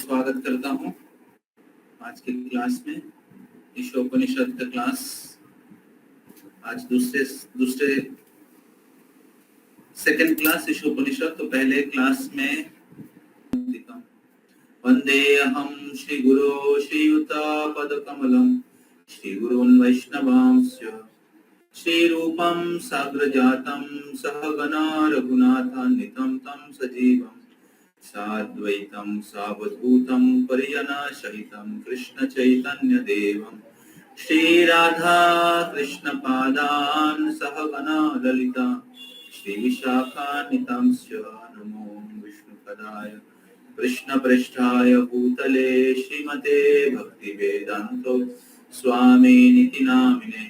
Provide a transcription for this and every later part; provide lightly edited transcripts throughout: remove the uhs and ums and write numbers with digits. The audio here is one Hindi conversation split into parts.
स्वागत करता हूँ आज के क्लास में। ईशोपनिषद का क्लास आज दूसरे सेकंड क्लास ईशोपनिषद। तो पहले क्लास में वंदेऽहं श्री गुरो श्रीयुतापदकमलं श्री गुरून् वैष्णवांश्च श्री रूपं साग्रजातं सहगणा रघुनाथान्वितं तं सजीवं साद्वैतं सावधूतं परिजनसहितं कृष्ण चैतन्य देवं श्री राधा कृष्ण पादान् सहगणा ललिता श्री विशाखान्वितांश्च नमो विष्णुपदाय कृष्ण पृष्ठाय भूतले श्रीमते भक्ति वेदांतो स्वामी निति नामिने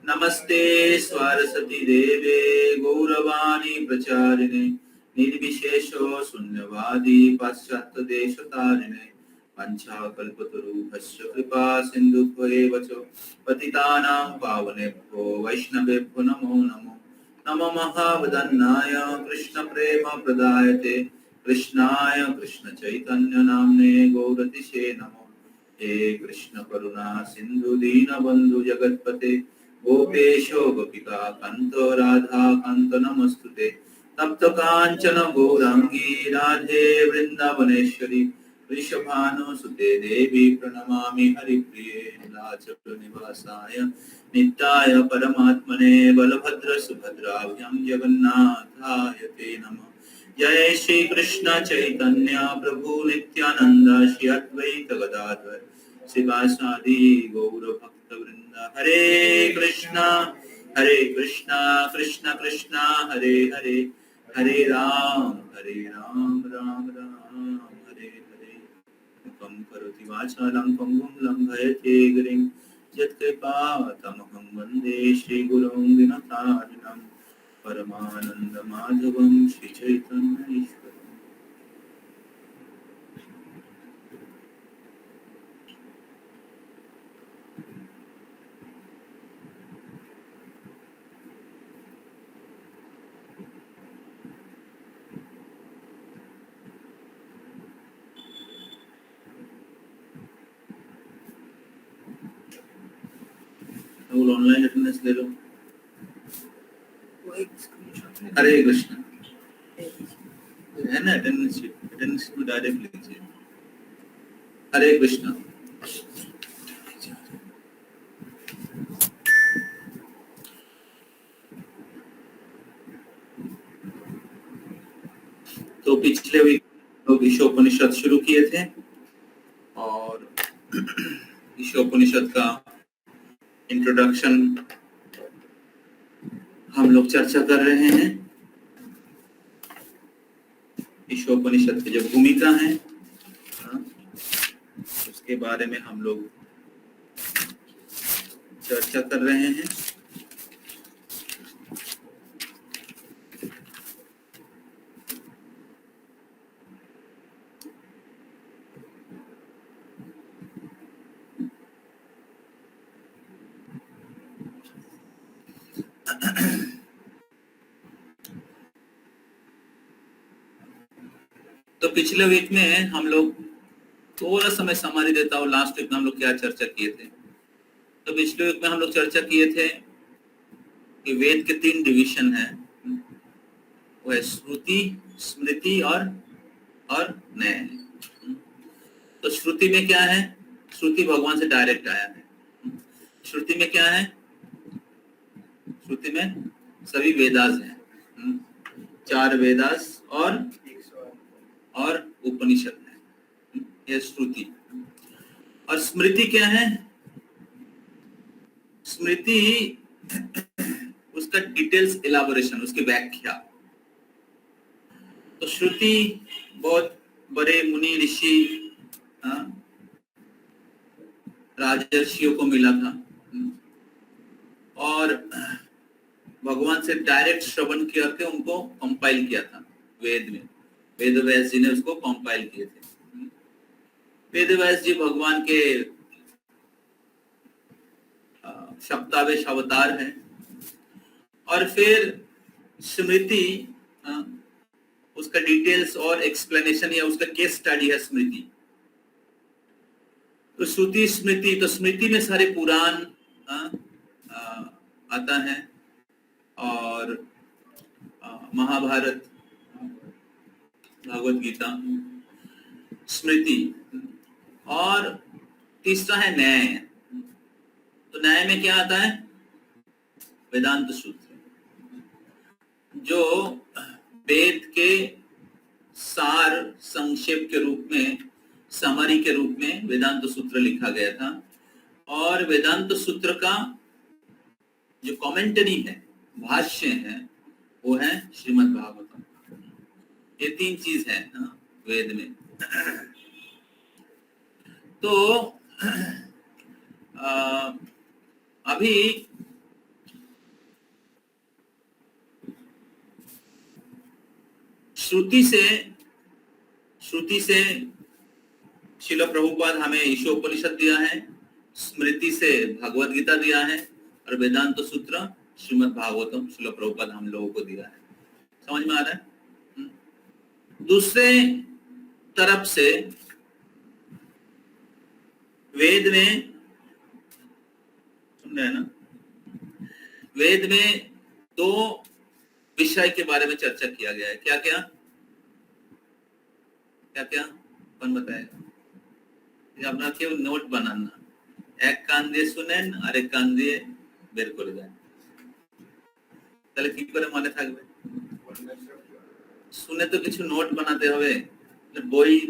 नमस्ते सरस्वती देवे गौरवाणी प्रचारिणे निर्विशेषो शून्यवादी पाश्चात्य देशतारिणे पंचाकल्पतरुभ्यश्च कृपा सिन्धुभ्येव च पतितानां पावनेभ्यो वैष्णवेभ्यो नमो नमो नमो महावदन्नाय कृष्ण प्रेम प्रदायते कृष्णाय कृष्ण चैतन्य नाम्ने गौरतिशे नमो। हे कृष्ण करुणा सिंधु दीनबंधु जगत्पते गोपेशो गोपिका कांत राधा कांत नमस्तुते तप्त कांचन गौरांगी राधे वृंदावनेश्वरी वृषभानुसुते देवी प्रणमामि हरिप्रिये नीलाचल निवासाय नित्याय परमात्मने बलभद्र सुभद्राभ्यां जगन्नाथाय ते नमः। जय श्री कृष्ण चैतन्य प्रभु नित्यानंद श्री अद्वैत गदाधर शिवासादि गौर भक्त वृंद। हरे कृष्णा कृष्ण कृष्णा हरे हरे हरे राम राम राम हरे हरे। मुखं करोति वाचालं पंगुं लंघयते गिरिं यत्कृपातमहं वन्दे श्रीगुरुं दीनतारिणं परमानंद माधवं श्री चैतन्य ईश्वरम्। ऑनलाइन अटेंडेंस ले लो। हरे कृष्ण है ना अटेंडेंस को डायरेक्ट लीजिए। हरे कृष्ण। तो पिछले वीक लोग ईशोपनिषद शुरू किए थे और ईशोपनिषद का इंट्रोडक्शन हम लोग चर्चा कर रहे हैं। ईशोपनिषद की जो भूमिका है उसके बारे में हम लोग चर्चा कर रहे हैं। तो पिछले वीक में हम लोग थोड़ा समय समरी देता हूँ, लास्ट वीक में हम लोग क्या चर्चा किए थे। तो पिछले वीक में हम लोग चर्चा किए थे कि वेद के 3 डिवीजन है, वो है श्रुति, स्मृति और न्याय। तो श्रुति में क्या है? श्रुति भगवान से डायरेक्ट आया है। श्रुति में क्या है? श्रुति में सभी वेदास हैं, 4 वेदास और उपनिषद है, ये श्रुति। और स्मृति क्या है? स्मृति उसका डिटेल्स एलाबोरेशन, उसकी व्याख्या। तो श्रुति बहुत बड़े मुनि ऋषि राजर्षियों को मिला था और भगवान से डायरेक्ट श्रवण करके उनको कंपाइल किया था वेद में। वेदव्यास जी ने उसको कंपाइल किए थे। वेदव्यास जी भगवान के सप्तावेश अवतार हैं। और फिर स्मृति उसका डिटेल्स और एक्सप्लेनेशन या उसका केस स्टडी है स्मृति। तो श्रुति स्मृति, तो स्मृति में सारे पुराण आता है और महाभारत, भगवत गीता, स्मृति। और तीसरा है न्याय। तो न्याय में क्या आता है? वेदांत सूत्र, जो वेद के सार संक्षेप के रूप में, समरी के रूप में वेदांत सूत्र लिखा गया था। और वेदांत सूत्र का जो कमेंटरी है, भाष्य है, वो है श्रीमद् भागवतम। ये 3 चीज है वेद में। तो अभी श्रुति से शिला प्रभुपाद हमें ईशोपनिषद दिया है, स्मृति से भगवत गीता दिया है और वेदांत सूत्र श्रीमद् भागवतम शिला प्रभुपाद हम लोगों को दिया है। समझ में आ रहा है? दूसरे तरफ से वेद में, सुन रहे हैं ना, वेद में 2 विषय के बारे में चर्चा किया गया है। क्या क्या? कौन बताएगा? अपना क्यों नोट बनाना, एक कान দিয়ে শুনেন আর এক কান দিয়ে বের করে দেন, তাহলে কি করে মনে থাকবে? শুনে তো কিছু নোট বানাতে হবে।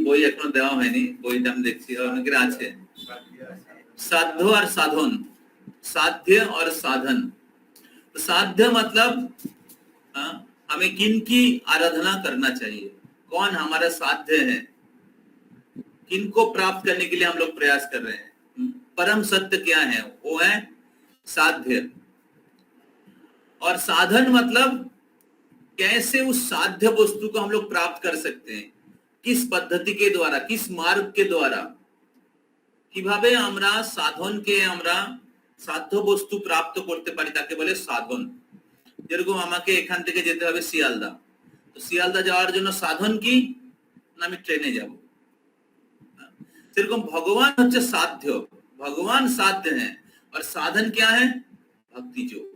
বই এখনো দেওয়া হয়নি, বইটা আমি দেখছি অনেকের আছে। साध्य और साधन, साध्य और साधन। तो साध्य मतलब हमें किन की आराधना करना चाहिए, कौन हमारा साध्य है, किनको प्राप्त करने के लिए हम लोग प्रयास कर रहे हैं, परम सत्य क्या है, वो है साध्य। और साधन मतलब कैसे उस साध्य वस्तु को हम लोग प्राप्त कर सकते हैं, किस पद्धति के द्वारा, किस मार्ग के द्वारा, কিভাবে আমরা সাধনকে আমরা সাধ্য বস্তু প্রাপ্ত করতে পারি, তাকে বলে সাধন। যেরকম আমাকে এখান থেকে যেতে হবে শিয়ালদা, তো শিয়ালদা যাওয়ার জন্য সাধন কি না আমি ট্রেনে যাব। সেরকম भगवान হচ্ছে साध्य, भगवान साध्य है और साधन क्या है? भक्ति योग।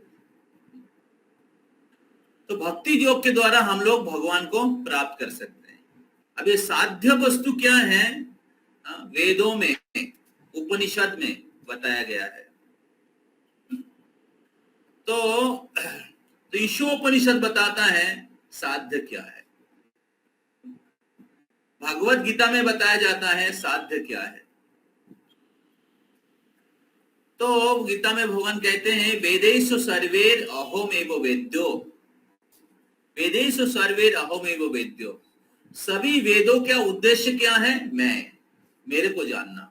तो भक्ति योग के द्वारा हम लोग भगवान को प्राप्त कर सकते हैं। अब ये साध्य वस्तु क्या है? वेदों में, उपनिषद में बताया गया है। तो ईशोपनिषद बताता है साध्य क्या है, भगवत गीता में बताया जाता है साध्य क्या है। तो गीता में भगवान कहते हैं वेदेषु सर्वैर अहोमेव वेद्यो, वेदेषु सर्वैर अहोमेव वेद्यो। सभी वेदों का उद्देश्य क्या है? मैं, मेरे को जानना।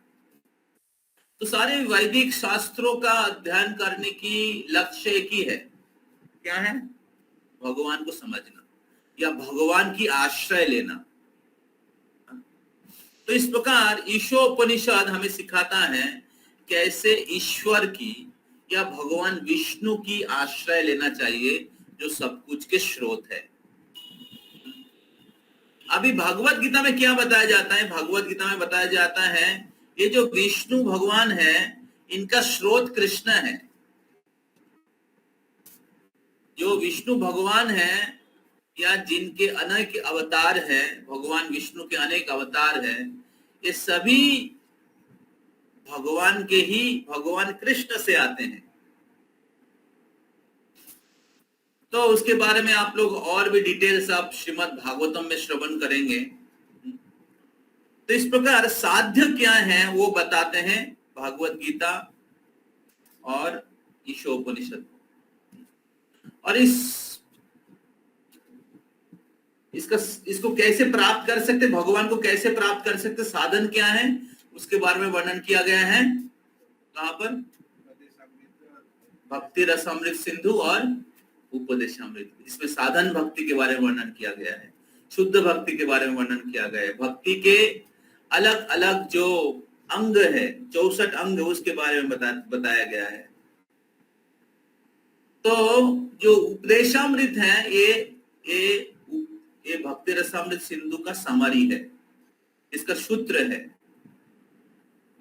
तो सारे वैदिक शास्त्रों का अध्ययन करने की लक्ष्य एक ही है, क्या है? भगवान को समझना या भगवान की आश्रय लेना। तो इस प्रकार ईशोपनिषद हमें सिखाता है कैसे ईश्वर की या भगवान विष्णु की आश्रय लेना चाहिए, जो सब कुछ के स्रोत है। अभी भगवत गीता में क्या बताया जाता है? भगवत गीता में बताया जाता है ये जो विष्णु भगवान है इनका स्रोत कृष्ण है। जो विष्णु भगवान है या जिनके अनेक अवतार हैं, भगवान विष्णु के अनेक अवतार हैं, ये सभी भगवान के ही भगवान कृष्ण से आते हैं। तो उसके बारे में आप लोग और भी डिटेल्स आप श्रीमद् भागवतम में श्रवण करेंगे। तो इस प्रकार साध्य क्या है वो बताते हैं भागवत गीता और ईशोपनिषद। और इसको कैसे प्राप्त कर सकते, भगवान को कैसे प्राप्त कर सकते, साधन क्या है, उसके बारे में वर्णन किया गया है। कहां पर? भक्ति रसामृत सिंधु और उपदेशामृत। इसमें साधन भक्ति के बारे में वर्णन किया गया है, शुद्ध भक्ति के बारे में वर्णन किया गया है, भक्ति के अलग अलग जो अंग है, 64 अंग, उसके बारे में बताया गया है। तो जो उपदेशामृत है ये भक्ति रसामृत सिंधु का समरी है, इसका सूत्र है।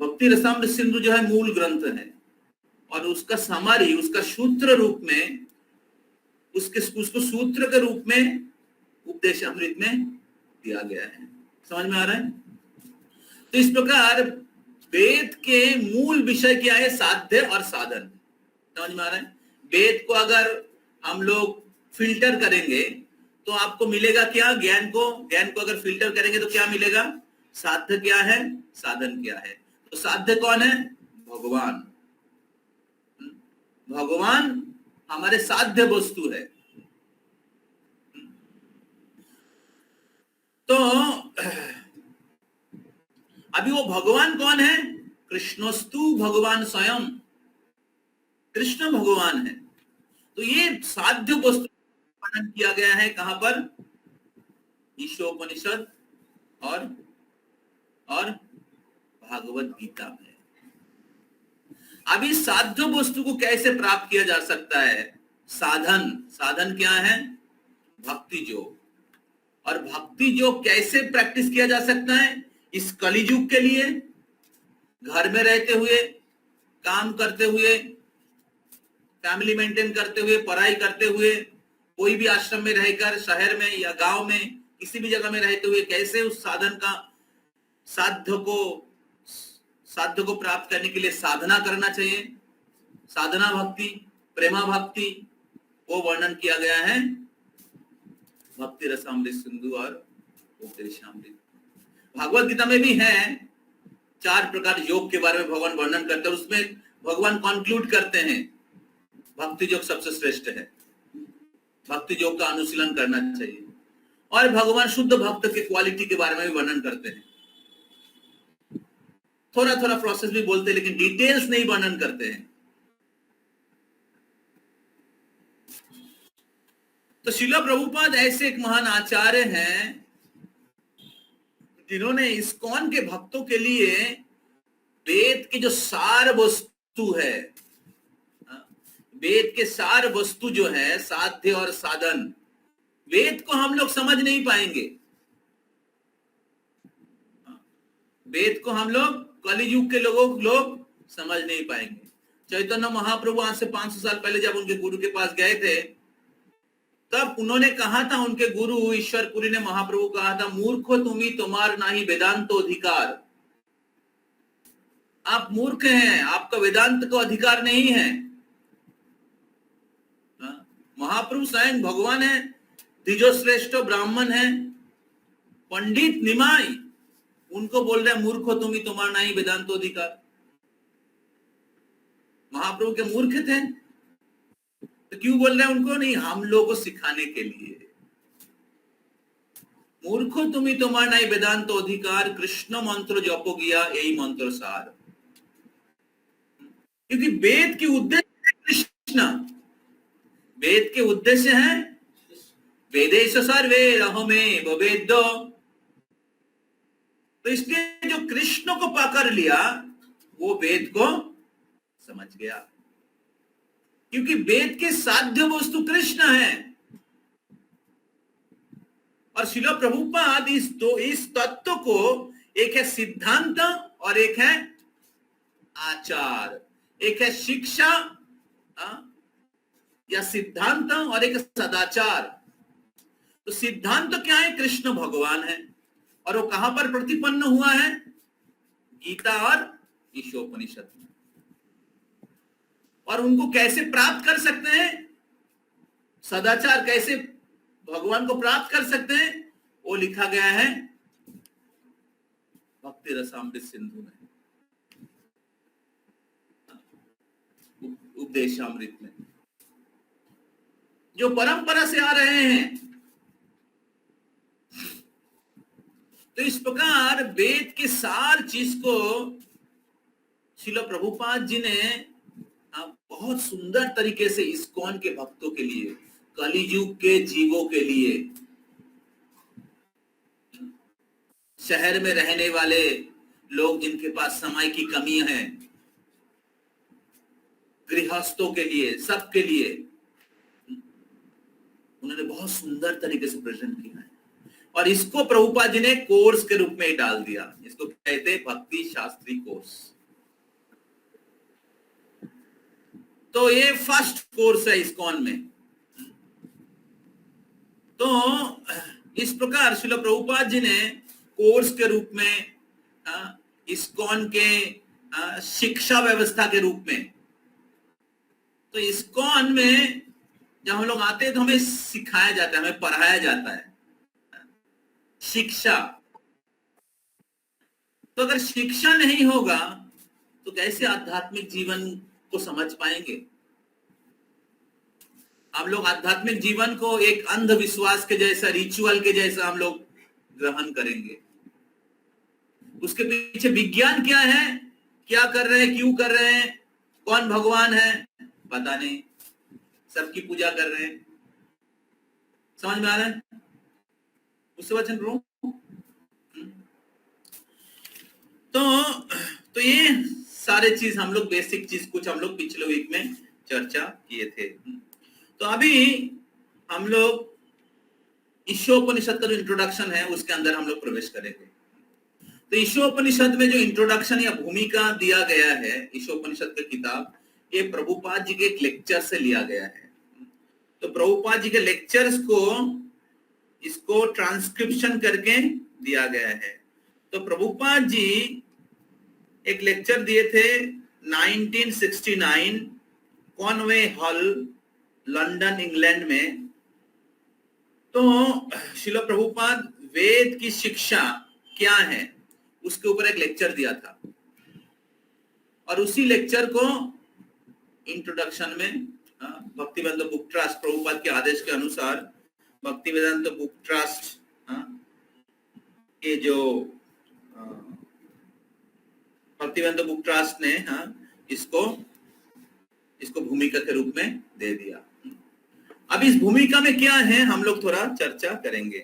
भक्ति रसामृत सिंधु जो है मूल ग्रंथ है और उसका समरी, उसका सूत्र रूप में, उसको सूत्र के रूप में उपदेशामृत में दिया गया है। समझ में आ रहा है? तो इस प्रकार वेद के मूल विषय क्या है? साध्य और साधन। समझ में आ रहा है? वेद को अगर हम लोग फिल्टर करेंगे तो आपको मिलेगा क्या? ज्ञान को अगर फिल्टर करेंगे तो क्या मिलेगा? साध्य क्या है, साधन क्या है। तो साध्य कौन है? भगवान। भगवान हमारे साध्य वस्तु है। तो अभी वो भगवान कौन है? कृष्णस्तु भगवान स्वयं, कृष्ण भगवान है। तो ये साध्य वस्तु वर्णन किया गया है कहां पर? ईशोपनिषद और भागवत गीता में। अभी साध्य वस्तु को कैसे प्राप्त किया जा सकता है? साधन क्या है? भक्ति योग। और भक्ति योग कैसे प्रैक्टिस किया जा सकता है? इस कलियुग के लिए घर में रहते हुए, काम करते हुए, फैमिली मेंटेन करते हुए, पढ़ाई करते हुए, कोई भी आश्रम में रहकर, शहर में या गांव में, किसी भी जगह में रहते हुए कैसे उस साध्य को प्राप्त करने के लिए साधना करना चाहिए। साधना भक्ति, प्रेमा भक्ति, वो वर्णन किया गया है भक्ति रसामृत सिंधु और उपदेशामृत। भागवत गीता में भी है 4 प्रकार योग के बारे में भगवान वर्णन करते हैं। उसमें भगवान कंक्लूड करते हैं भक्ति योग सबसे श्रेष्ठ है, भक्ति योग का अनुशीलन करना चाहिए। और भगवान शुद्ध भक्त के क्वालिटी के बारे में भी वर्णन करते हैं। थोड़ा थोड़ा प्रोसेस भी बोलते हैं लेकिन डिटेल्स नहीं वर्णन करते हैं। तो श्रील प्रभुपाद ऐसे एक महान आचार्य हैं जिन्होंने इस्कॉन के भक्तों के लिए वेद की जो सार वस्तु है, वेद के सार वस्तु जो है साध्य और साधन, वेद को हम लोग समझ नहीं पाएंगे। वेद को हम लोग कलियुग के लोग समझ नहीं पाएंगे। चैतन्य महाप्रभु आज से 500 साल पहले जब उनके गुरु के पास गए थे तब उन्होंने कहा था, उनके गुरु ईश्वरपुरी ने महाप्रभु कहा था, मूर्खो तुम्ही तुम्हार नाही वेदांतो अधिकार। आप मूर्ख हैं, आपका वेदांत को अधिकार नहीं है। महाप्रभु स्वयं भगवान है, द्विजोश्रेष्ठ ब्राह्मण है, पंडित निमाई, उनको बोल रहे हैं मूर्खो तुम्ही तुम्हार नहीं वेदांतो अधिकार। महाप्रभु के मूर्ख थे तो क्यों बोल रहे हैं उनको? नहीं, हम लोगों को सिखाने के लिए। मूर्खो तुम्ही तुम्हार नहीं वेदांतो अधिकार, कृष्ण मंत्र जपो गया यही मंत्र सार। क्योंकि वेद की उद्देश्य है कृष्ण, वेद के उद्देश्य है वेदेश सर्वे रहमेव वेदो। तो इसलिए जो कृष्ण को पकड़ लिया वो वेद को समझ गया, क्योंकि वेद के साध्य वस्तु कृष्ण है। और शिला प्रभुपाद इस तत्व को, एक है सिद्धांत और एक है आचार, एक है शिक्षा या सिद्धांत और एक सदाचार। तो सिद्धांत क्या है? कृष्ण भगवान है, और वो कहां पर प्रतिपन्न हुआ है? गीता और ईशोपनिषद में। और उनको कैसे प्राप्त कर सकते हैं? सदाचार कैसे भगवान को प्राप्त कर सकते हैं? वो लिखा गया है भक्ति रसामृत सिंधु में, उपदेशामृत में, जो परंपरा से आ रहे हैं। तो इस प्रकार वेद के सार चीज को श्रील प्रभुपाद जी ने बहुत सुंदर तरीके से इस्कॉन के भक्तों के लिए, कलियुग के जीवों के लिए, शहर में रहने वाले लोग जिनके पास समय की कमी है, गृहस्थों के लिए, सबके लिए उन्होंने बहुत सुंदर तरीके से प्रेजेंट किया है। और इसको प्रभुपाद जी ने कोर्स के रूप में ही डाल दिया। इसको कहते हैं भक्ति शास्त्री कोर्स। तो ये फर्स्ट कोर्स है इस्कॉन में। तो इस प्रकार श्रील प्रभुपाद जी ने कोर्स के रूप में, इस्कॉन के शिक्षा व्यवस्था के रूप में, तो इस्कॉन में जब हम लोग आते हैं तो हमें सिखाया जाता है, हमें पढ़ाया जाता है शिक्षा। तो अगर शिक्षा नहीं होगा तो कैसे आध्यात्मिक जीवन को समझ पाएंगे? हम लोग आध्यात्मिक जीवन को एक अंधविश्वास के जैसा, रिचुअल के जैसा हम लोग ग्रहण करेंगे। उसके पीछे विज्ञान क्या है, क्या कर रहे हैं, क्यों कर रहे हैं, कौन भगवान है पता नहीं, सबकी पूजा कर रहे हैं। समझ में आ रहा है? उससे वचन रो। तो ये सारे चीज हम लोग, बेसिक चीज कुछ हम लोग पिछले वीक में चर्चा किए थे। तो अभी हम लोग ईशोपनिषद का जो इंट्रोडक्शन है उसके अंदर हम लोग प्रवेश करेंगे। तो ईशोपनिषद में जो इंट्रोडक्शन या भूमिका दिया गया है, ईशोपनिषद की किताब, ये प्रभुपाद जी के एक लेक्चर से लिया गया है। तो प्रभुपाद जी के लेक्चर्स को, इसको ट्रांसक्रिप्शन करके दिया गया है। तो प्रभुपाद जी एक लेक्चर दिए थे 1969 कॉनवे हॉल, लंदन, इंग्लैंड में। तो श्रील प्रभुपाद वेद की शिक्षा क्या है उसके ऊपर एक लेक्चर दिया था, और उसी लेक्चर को इंट्रोडक्शन में भक्तिवेदांत बुक ट्रस्ट, प्रभुपाद के आदेश के अनुसार भक्तिवेदांत बुक ट्रस्ट ये जो भक्तिवेदांत बुक ट्रस्ट ने इसको भूमिका के रूप में दे दिया। अब इस भूमिका में क्या है हम लोग थोड़ा चर्चा करेंगे।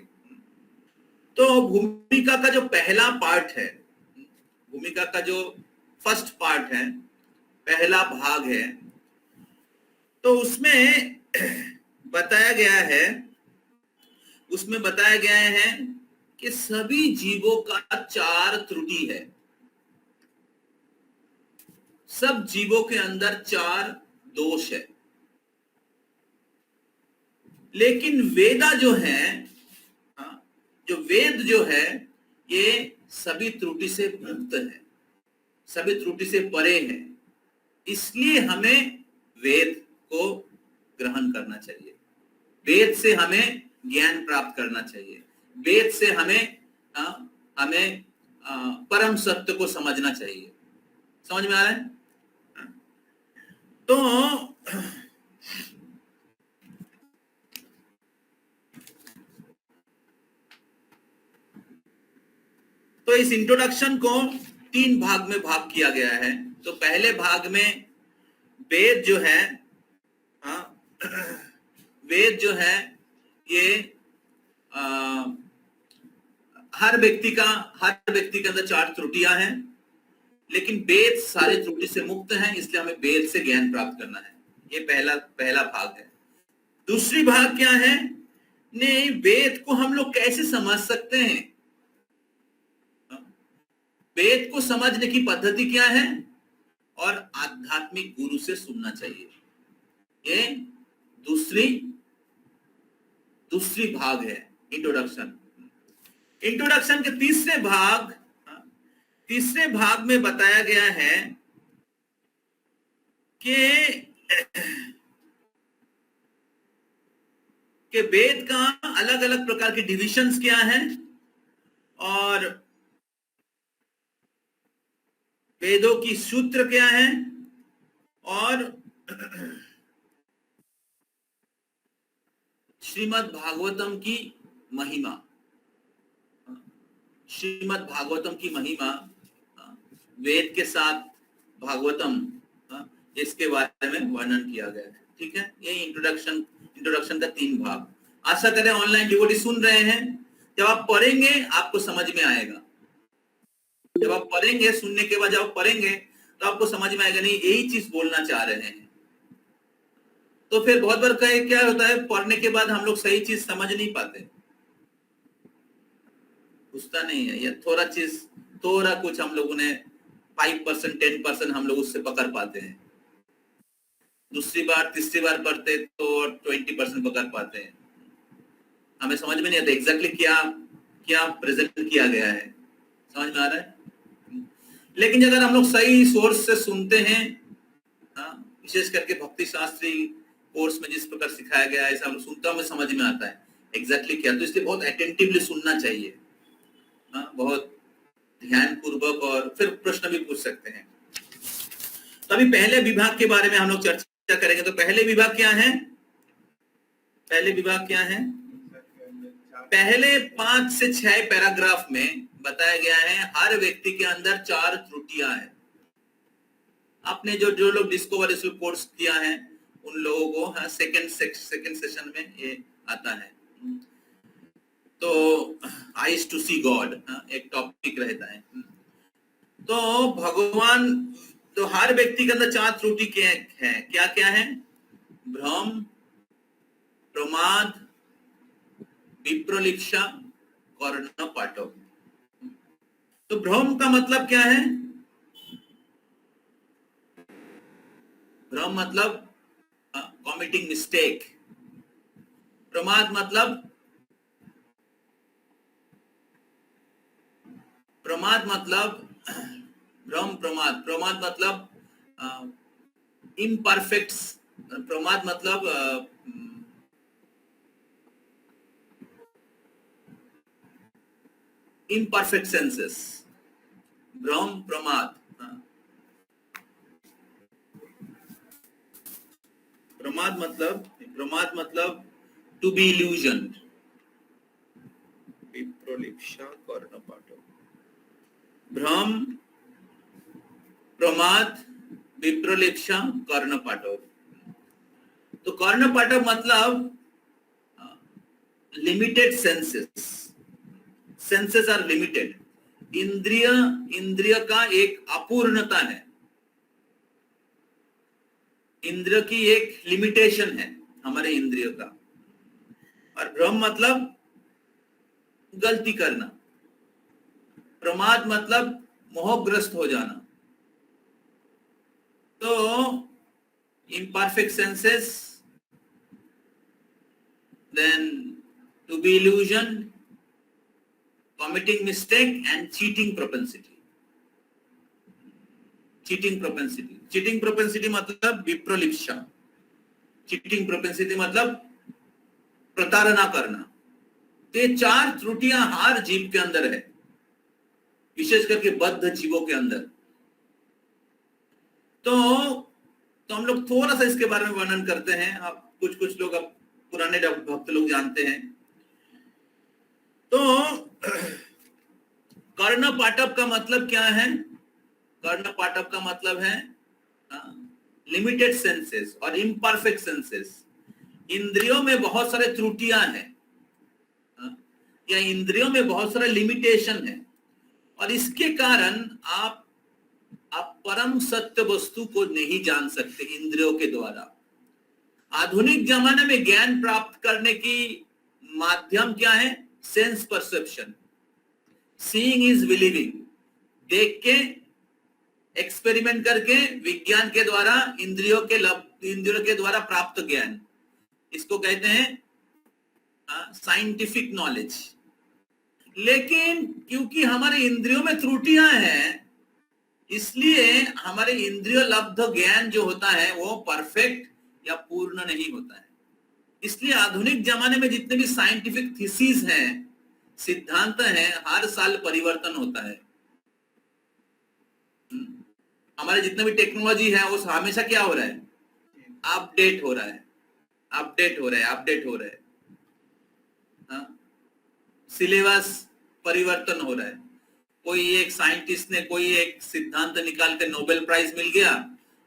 तो भूमिका का जो पहला पार्ट है, भूमिका का जो फर्स्ट पार्ट है, पहला भाग है, तो उसमें बताया गया है कि सभी जीवों का 4 त्रुटि है। सब जीवों के अंदर 4 दोष है, लेकिन वेदा जो है, जो वेद जो है, ये सभी त्रुटि से मुक्त है, सभी त्रुटि से परे है। इसलिए हमें वेद को ग्रहण करना चाहिए, वेद से हमें ज्ञान प्राप्त करना चाहिए, वेद से हमें परम सत्य को समझना चाहिए। समझ में आ रहा है? तो इस इंट्रोडक्शन को 3 भाग में भाग किया गया है। तो पहले भाग में वेद जो है, वेद जो है ये हर व्यक्ति के अंदर 4 त्रुटियां हैं, लेकिन वेद सारे त्रुटि से मुक्त हैं, इसलिए हमें वेद से ज्ञान प्राप्त करना है। ये पहला भाग है। दूसरी भाग क्या है? ने वेद को हम लोग कैसे समझ सकते हैं? वेद को समझने की पद्धति क्या है? और आध्यात्मिक गुरु से सुनना चाहिए। ये दूसरी भाग है, इंट्रोडक्शन। इंट्रोडक्शन के तीसरे भाग में बताया गया है कि वेद का अलग अलग प्रकार के डिविजन्स क्या हैं और वेदों की सूत्र क्या है और श्रीमद् भागवतम की महिमा, वेद के साथ भागवतम, इसके बारे में वर्णन किया गया है। ठीक है, ये इंट्रोडक्शन का 3 भाग। आशा करें ऑनलाइन डिवोटी सुन रहे हैं। जब आप पढ़ेंगे आपको समझ में आएगा। जब आप पढ़ेंगे, सुनने के बाद जब आप पढ़ेंगे तो आपको समझ में आएगा, नहीं यही चीज बोलना चाह रहे हैं। तो फिर बहुत बार क्या होता है, पढ़ने के बाद हम लोग सही चीज समझ नहीं पाते, पूछता नहीं है, या थोड़ा कुछ हम लोगों ने 5% 10% हम लोग उससे पकड़ पाते हैं। दूसरी बार तीसरी बार पढ़ते तो 20% पकड़ पाते हैं। हमें समझ में नहीं आता एग्जैक्टली क्या प्रेजेंट किया गया है। समझ में आ रहा है? लेकिन अगर हम लोग सही सोर्स से सुनते हैं, विशेष करके भक्ति शास्त्री कोर्स में जिस प्रकार सिखाया गया है, ऐसा हम लोग सुनते, हमें समझ में आता है एग्जैक्टली क्या। तो इसलिए बहुत अटेंटिवली सुनना चाहिए, बहुत ध्यान पूर्वक, और फिर प्रश्न भी पूछ सकते हैं। तो अभी पहले विभाग के बारे में हम लोग चर्चा करेंगे। तो पहले विभाग क्या है? पहले 5 से 6 पैराग्राफ में बताया गया है हर व्यक्ति के अंदर 4 त्रुटियां हैं। आपने जो लोग डिस्कवर कोर्स किया है उन लोगों को सेकंड सेशन में ये आता है। तो आइज टू सी गॉड एक टॉपिक रहता है। तो भगवान, तो हर व्यक्ति के अंदर 4 त्रुटि हैं। क्या क्या है? भ्रम, प्रमाद, विप्रलिप्सा, कर्णपाठव। तो भ्रम का मतलब क्या है? भ्रम मतलब कॉमिटिंग मिस्टेक। प्रमाद मतलब प्रमाद मतलब इम्परफेक्ट। प्रमाद मतलब इम्परफेक्ट सेंसेस। भ्रम, प्रमाद मतलब टू बी इल्यूजन। विप्रलिप्सा, कर्णपाठव। भ्रम, प्रमाद, विप्रलिप्सा, कर्णपाठव। तो कर्णपाठव मतलब लिमिटेड सेंसेस आर लिमिटेड। इंद्रिय का एक अपूर्णता है, इंद्रिय की एक लिमिटेशन है हमारे इंद्रियों का। और भ्रम मतलब गलती करना। प्रमाद मतलब मोहग्रस्त हो जाना। तो imperfect senses, then to be illusion, committing mistake and cheating propensity. Cheating propensity मतलब विप्रलिप्सा। चीटिंग प्रोपेंसिटी मतलब प्रताड़ना करना। तो ये 4 त्रुटियां हर जीव के अंदर है, विशेष करके बद्ध जीवों के अंदर। तो हम लोग थोड़ा सा इसके बारे में वर्णन करते हैं। आप कुछ लोग, अब पुराने भक्त लोग जानते हैं। तो कर्णपाठव का मतलब क्या है? कर्णपाठव का मतलब है लिमिटेड सेंसेस और इम्परफेक्ट सेंसेस। इंद्रियों में बहुत सारे त्रुटियां हैं, या इंद्रियों में बहुत सारे लिमिटेशन है, और इसके कारण आप परम सत्य वस्तु को नहीं जान सकते इंद्रियों के द्वारा। आधुनिक जमाने में ज्ञान प्राप्त करने की माध्यम क्या है? Sense perception. Seeing is believing, देख के, एक्सपेरिमेंट करके, विज्ञान के द्वारा, इंद्रियों के द्वारा प्राप्त ज्ञान, इसको कहते हैं साइंटिफिक नॉलेज। लेकिन क्योंकि हमारे इंद्रियों में त्रुटियां हैं, इसलिए हमारे इंद्रिय लब्ध ज्ञान जो होता है वो परफेक्ट या पूर्ण नहीं होता है। इसलिए आधुनिक जमाने में जितने भी साइंटिफिक थीसिस हैं, सिद्धांत हैं, हर साल परिवर्तन होता है। हमारे जितने भी टेक्नोलॉजी है वो हमेशा क्या हो रहा है? अपडेट हो रहा है, अपडेट हो रहा है, अपडेट हो रहा है। सिलेबस परिवर्तन हो रहा है। कोई एक साइंटिस्ट ने कोई एक सिद्धांत निकाल के नोबेल प्राइज मिल गया,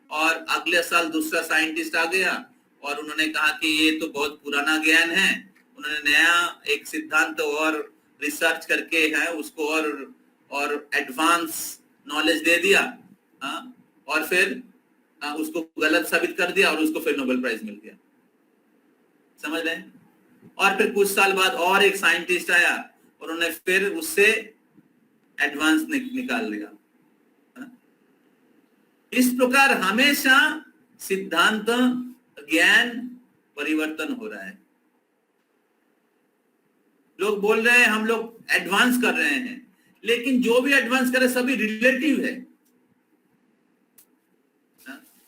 और अगले साल दूसरा साइंटिस्ट आ गया और उन्होंने कहा कि ये तो बहुत पुराना ज्ञान है। उन्होंने नया एक सिद्धांत और रिसर्च करके है उसको और एडवांस नॉलेज दे दिया, और फिर उसको गलत साबित कर दिया और उसको फिर नोबेल प्राइज मिल गया। समझ रहे हैं? और फिर कुछ साल बाद और एक साइंटिस्ट आया और उन्होंने फिर उससे एडवांस निकाल लिया। इस प्रकार हमेशा सिद्धांत ज्ञान परिवर्तन हो रहा है। लोग बोल रहे हैं हम लोग एडवांस कर रहे हैं, लेकिन जो भी एडवांस करे सभी रिलेटिव है।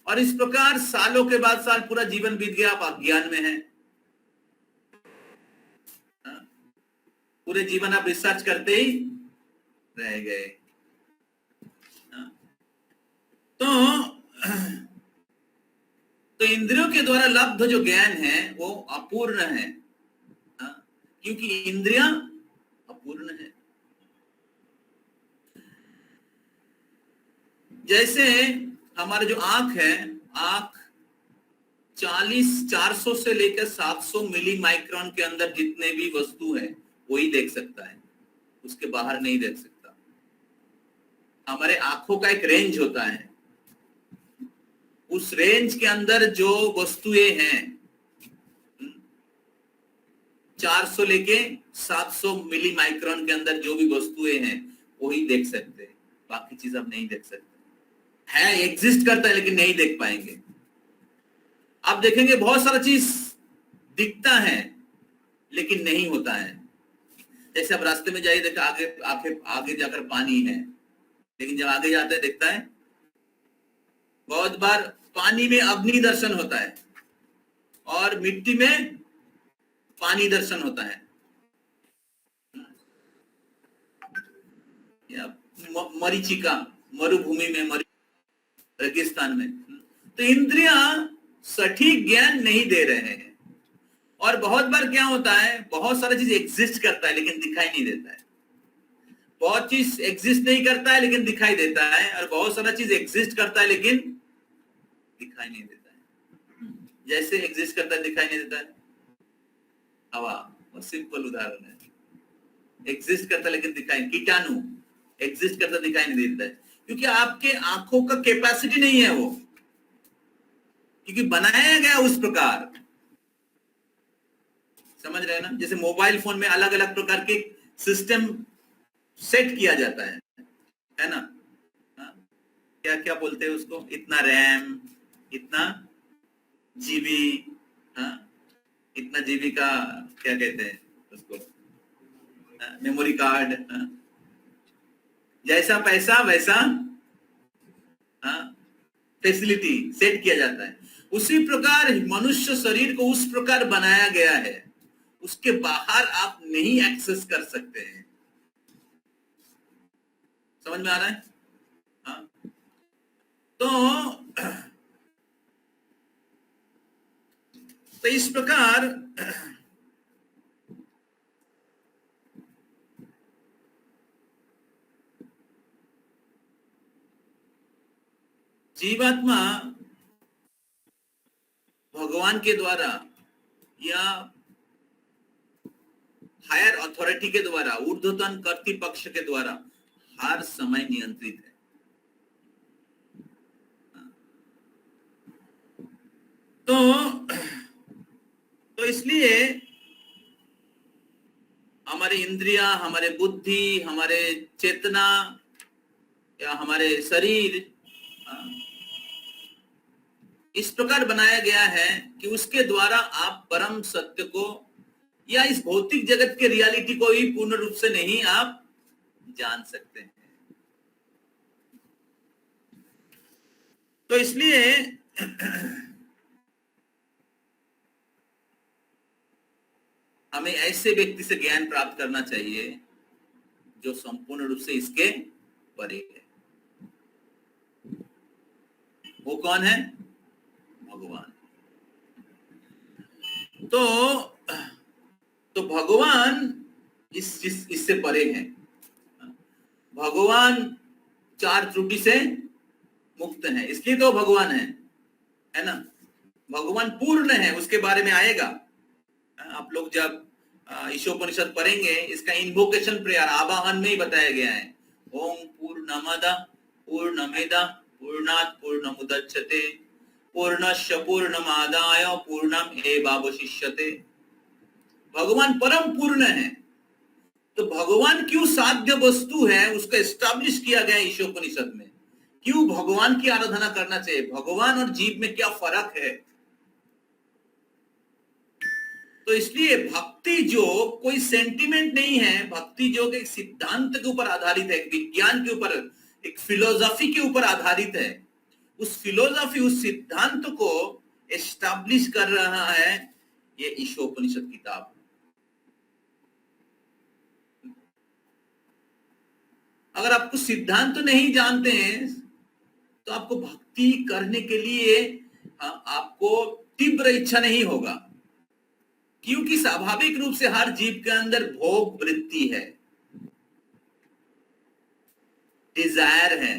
और इस प्रकार सालों के बाद साल, पूरा जीवन बीत गया, आप अज्ञान में हैं। पूरे जीवन आप रिसर्च करते ही रह गए। तो इंद्रियों के द्वारा लब्ध जो ज्ञान है वो अपूर्ण है, क्योंकि इंद्रियां अपूर्ण है। जैसे हमारा जो आंख है, आंख 400 से लेकर 700 मिली माइक्रोन के अंदर जितने भी वस्तु है वही देख सकता है, उसके बाहर नहीं देख सकता। हमारे आंखों का एक रेंज होता है, उस रेंज के अंदर जो वस्तुएं हैं 400 लेके 700 मिली माइक्रोन के अंदर जो भी वस्तुएं हैं वही देख सकते हैं, बाकी चीज आप नहीं देख सकते। है, एग्जिस्ट करता है लेकिन नहीं देख पाएंगे। आप देखेंगे बहुत सारा चीज दिखता है लेकिन नहीं होता है। जैसे आप रास्ते में जाइए, देखा आगे जाकर पानी है, लेकिन जब आगे जाते हैं देखता है बहुत बार पानी में अग्नि दर्शन होता है और मिट्टी में पानी दर्शन होता है, या मरीचिका, मरुभूमि में, रेगिस्तान में। तो इंद्रियां सटीक ज्ञान नहीं दे रहे हैं। और बहुत बार क्या होता है, बहुत सारा चीज एग्जिस्ट करता है लेकिन दिखाई नहीं देता है। बहुत चीज एग्जिस्ट नहीं करता है लेकिन दिखाई देता है, और बहुत सारा चीज एग्जिस्ट करता है लेकिन दिखाई नहीं देता है। जैसे एग्जिस्ट करता है दिखाई नहीं देता है हवा, वो सिंपल उदाहरण है। एग्जिस्ट करता है लेकिन दिखाई, कीटाणु एग्जिस्ट करता दिखाई नहीं देता है, क्योंकि आपके आंखों का कैपेसिटी नहीं है वो, क्योंकि बनाया गया उस प्रकार। समझ रहे हैं ना? जैसे मोबाइल फोन में अलग अलग प्रकार के सिस्टम सेट किया जाता है ना? क्या क्या बोलते हैं उसको, इतना रैम, इतना जीबी, इतना जीबी का क्या कहते हैं उसको, मेमोरी कार्ड। जैसा पैसा वैसा फैसिलिटी सेट किया जाता है। उसी प्रकार मनुष्य शरीर को उस प्रकार बनाया गया है, उसके बाहर आप नहीं एक्सेस कर सकते हैं। समझ में आ रहा है? हाँ। तो इस प्रकार जीवात्मा भगवान के द्वारा या हायर अथॉरिटी के द्वारा, ऊर्ध्वतन कर्तृपक्ष के द्वारा हर समय नियंत्रित है। तो इसलिए हमारे इंद्रिया, हमारे बुद्धि, हमारे चेतना या हमारे शरीर इस प्रकार बनाया गया है कि उसके द्वारा आप परम सत्य को या इस भौतिक जगत के रियलिटी को भी पूर्ण रूप से नहीं आप जान सकते हैं। तो इसलिए हमें ऐसे व्यक्ति से ज्ञान प्राप्त करना चाहिए जो संपूर्ण रूप से इसके परे है। वो कौन है? भगवान। तो भगवान इससे परे हैं। भगवान 4 त्रुटि से मुक्त है, इसलिए तो भगवान है ना। भगवान पूर्ण है, उसके बारे में आएगा। आप लोग जब ईशोपनिषद पढ़ेंगे, इसका इन्वोकेशन प्रेयर आवाहन में ही बताया गया है। ओम पूर्णमद पूर्णमिदं पूर्णात् पूर्णमुदच्यते पूर्णस्य पूर्णमादाय पूर्णमेवावशिष्यते। भगवान परम पूर्ण है। तो भगवान क्यों साध्य वस्तु है उसका एस्टैब्लिश किया गया है ईशोपनिषद में। क्यों भगवान की आराधना करना चाहिए, भगवान और जीव में क्या फर्क है। तो इसलिए भक्ति जो कोई सेंटिमेंट नहीं है, भक्ति जो एक सिद्धांत के ऊपर आधारित है, एक विज्ञान के ऊपर, एक फिलोसॉफी के ऊपर आधारित है। उस फिलोसॉफी, उस सिद्धांत को एस्टैब्लिश कर रहा है ये ईशोपनिषद किताब। अगर आपको सिद्धांत नहीं जानते हैं तो आपको भक्ति करने के लिए आपको तीव्र इच्छा नहीं होगा, क्योंकि स्वाभाविक रूप से हर जीव के अंदर भोग वृत्ति है, डिजायर है,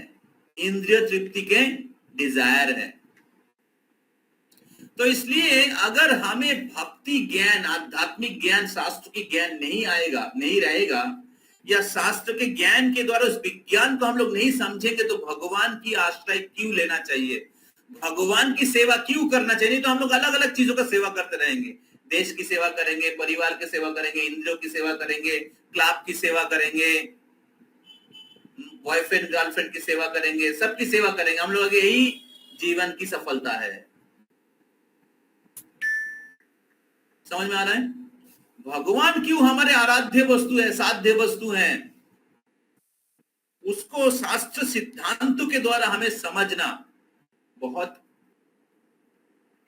इंद्रिय तृप्ति के डिजायर है। तो इसलिए अगर हमें भक्ति ज्ञान, आध्यात्मिक ज्ञान, शास्त्र की ज्ञान नहीं रहेगा, या शास्त्र के ज्ञान के द्वारा उस विज्ञान को हम लोग नहीं समझेंगे, तो भगवान की आश्रय क्यों लेना चाहिए, भगवान की सेवा क्यों करना चाहिए। तो हम लोग अलग अलग चीजों का सेवा करते रहेंगे। देश की सेवा करेंगे, परिवार की सेवा करेंगे, इंद्रियों की सेवा करेंगे, क्लब की सेवा करेंगे, बॉयफ्रेंड गर्लफ्रेंड की सेवा करेंगे, सबकी सेवा करेंगे। हम लोग यही जीवन की सफलता है। समझ में आ रहा है? भगवान क्यों हमारे आराध्य वस्तु है, साध्य वस्तु है, उसको शास्त्र सिद्धांतों के द्वारा हमें समझना, बहुत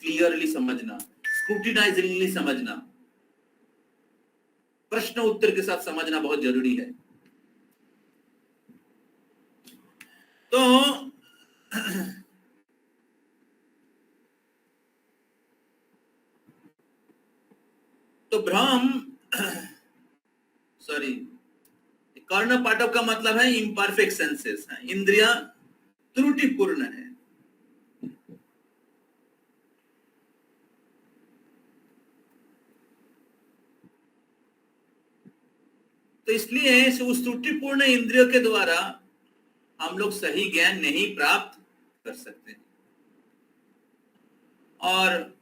क्लियरली समझना, स्क्रूटिनाइजिंगली समझना, प्रश्न उत्तर के साथ समझना बहुत जरूरी है। तो भ्रम, सॉरी, कर्ण पाठक का मतलब है इम्परफेक्ट सेंसेस, इंद्रिया त्रुटिपूर्ण है। तो इसलिए उस त्रुटिपूर्ण इंद्रियों के द्वारा हम लोग सही ज्ञान नहीं प्राप्त कर सकते। और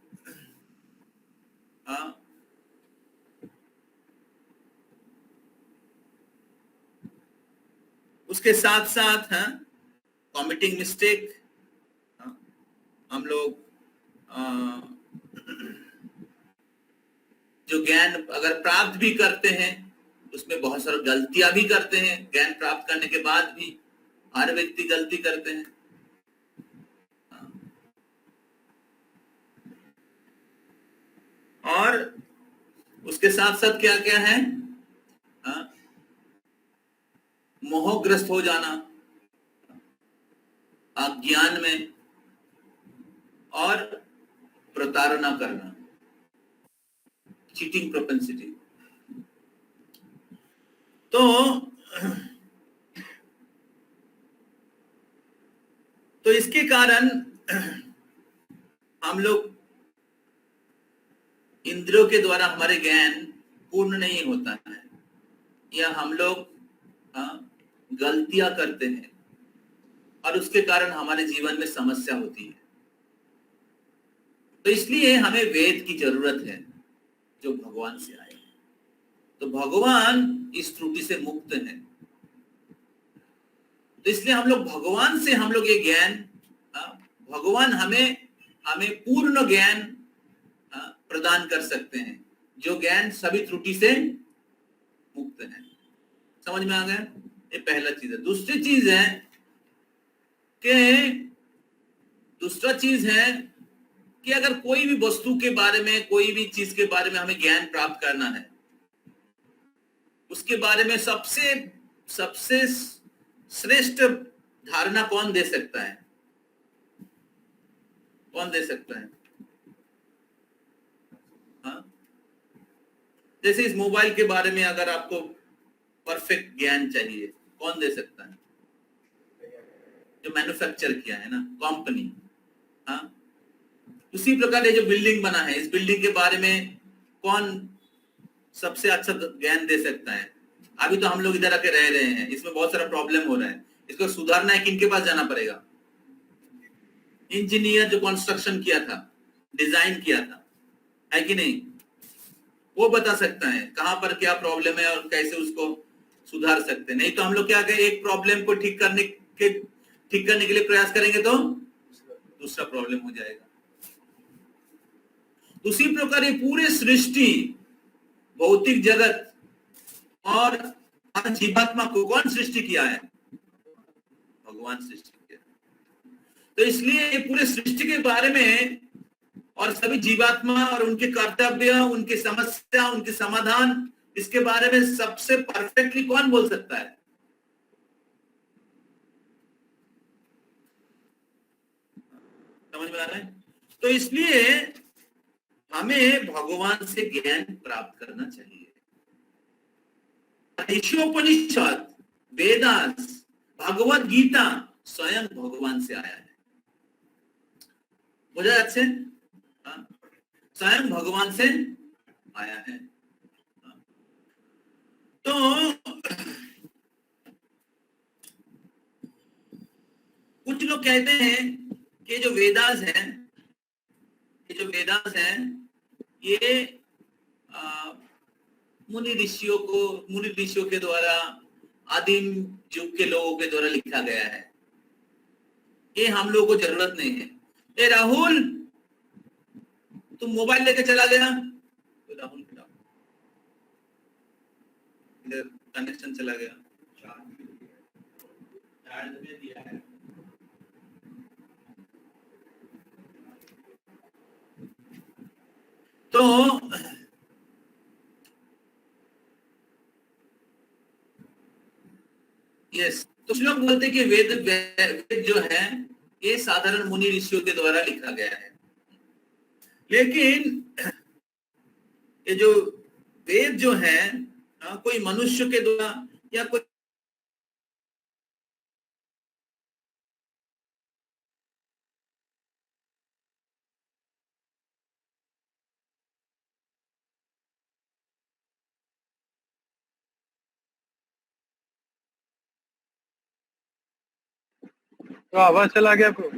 उसके साथ साथ कॉमिटिंग मिस्टेक, हम लोग जो ज्ञान अगर प्राप्त भी करते हैं उसमें बहुत सारी गलतियां भी करते हैं। ज्ञान प्राप्त करने के बाद भी हर व्यक्ति गलती करते हैं। और उसके साथ साथ क्या क्या है, मोहग्रस्त हो जाना अज्ञान में, और प्रताड़ना करना, चीटिंग प्रोपेंसिटी। तो इसके कारण हम लोग इंद्रियों के द्वारा हमारे ज्ञान पूर्ण नहीं होता है, या हम लोग गलतियां करते हैं, और उसके कारण हमारे जीवन में समस्या होती है। तो इसलिए हमें वेद की जरूरत है जो भगवान से आए। तो भगवान इस त्रुटि से मुक्त है। तो इसलिए हम लोग भगवान से हम लोग ये ज्ञान, भगवान हमें पूर्ण ज्ञान प्रदान कर सकते हैं, जो ज्ञान सभी त्रुटि से मुक्त है। समझ में आ गया? ये पहला चीज है। दूसरा चीज है कि अगर कोई भी वस्तु के बारे में, कोई भी चीज के बारे में हमें ज्ञान प्राप्त करना है, उसके बारे में सबसे श्रेष्ठ धारणा कौन दे सकता है? कौन दे सकता है? हाँ, जैसे इस मोबाइल के बारे में अगर आपको परफेक्ट ज्ञान चाहिए, कौन दे सकता है? जो मैन्युफैक्चर किया है ना, कंपनी। हाँ, उसी प्रकार ये जो बिल्डिंग बना है, इस बिल्डिंग के बारे में कौन सबसे अच्छा ज्ञान दे सकता है? अभी तो हम लोग इधर आके रह रहे हैं, इसमें बहुत सारा प्रॉब्लम हो रहा है, इसको सुधारना है, किनके पास जाना पड़ेगा? इंजीनियर जो कंस्ट्रक्शन किया था, डिजाइन किया था, है कि नहीं? वो बता सकता है कहां पर क्या प्रॉब्लम है और कैसे उसको सुधार सकते हैं। नहीं तो हम लोग क्या करें, एक प्रॉब्लम को ठीक करने के लिए प्रयास करेंगे तो दूसरा प्रॉब्लम हो जाएगा। उसी प्रकार ये पूरे सृष्टि, भौतिक जगत और जीवात्मा को कौन सृष्टि किया है? भगवान सृष्टि किया। तो इसलिए ये पूरे सृष्टि के बारे में और सभी जीवात्मा और उनके कर्तव्य, उनकी समस्या, उनके समाधान, इसके बारे में सबसे परफेक्टली कौन बोल सकता है? समझ में आ रहा है? तो इसलिए हमें भगवान से ज्ञान प्राप्त करना चाहिए। ईशोपनिषद, वेदास, भगवत गीता स्वयं भगवान से आया है। बुझा अच्छे? स्वयं भगवान से आया है। तो कुछ लोग कहते हैं कि जो वेदास है ये मुनि ऋषियों के द्वारा, आदिम युग के लोगों के द्वारा लिखा गया है, ये हम लोगों को जरूरत नहीं है। ए राहुल, तुम मोबाइल लेके चला गया? तो राहुल इधर कनेक्शन चला गया। तो यस, कुछ लोग बोलते हैं कि वेद जो है ये साधारण मुनि ऋषियों के द्वारा लिखा गया है, लेकिन ये जो वेद जो है कोई मनुष्य के द्वारा या कोई तो आवाज चला गया आपको?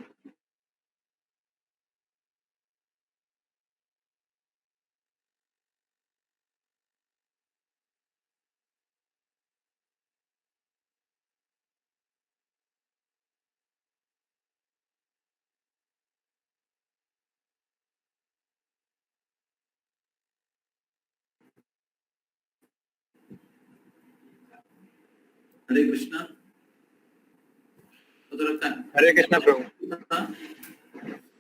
हरे कृष्णा। हरे कृष्णा प्रभु।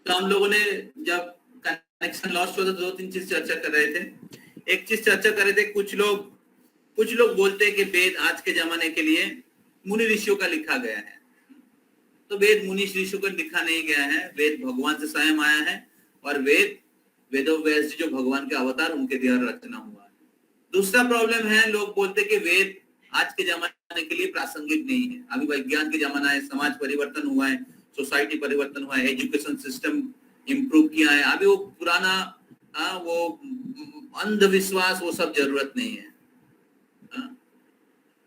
तो हम लोगों ने जब कनेक्शन लॉस्ट हुआ था, 2-3 चीज चर्चा कर रहे थे। एक चीज चर्चा कर रहे थे, कुछ लोग बोलते हैं कि वेद आज के जमाने के लिए मुनि ऋषियों का लिखा गया है। तो वेद मुनि ऋषियों का लिखा नहीं गया है, वेद भगवान से स्वयं आया है, और वेदोव्यास जो भगवान के अवतार, उनके द्वारा रचना हुआ है। दूसरा प्रॉब्लम है, लोग बोलते हैं कि वेद आज के जमाने के लिए प्रासंगिक नहीं है। अभी विज्ञान के जमाना है, समाज परिवर्तन हुआ है, सोसाइटी परिवर्तन हुआ है, एजुकेशन सिस्टम इम्प्रूव किया है। अभी वो पुराना वो अंधविश्वास, वो सब जरूरत नहीं है।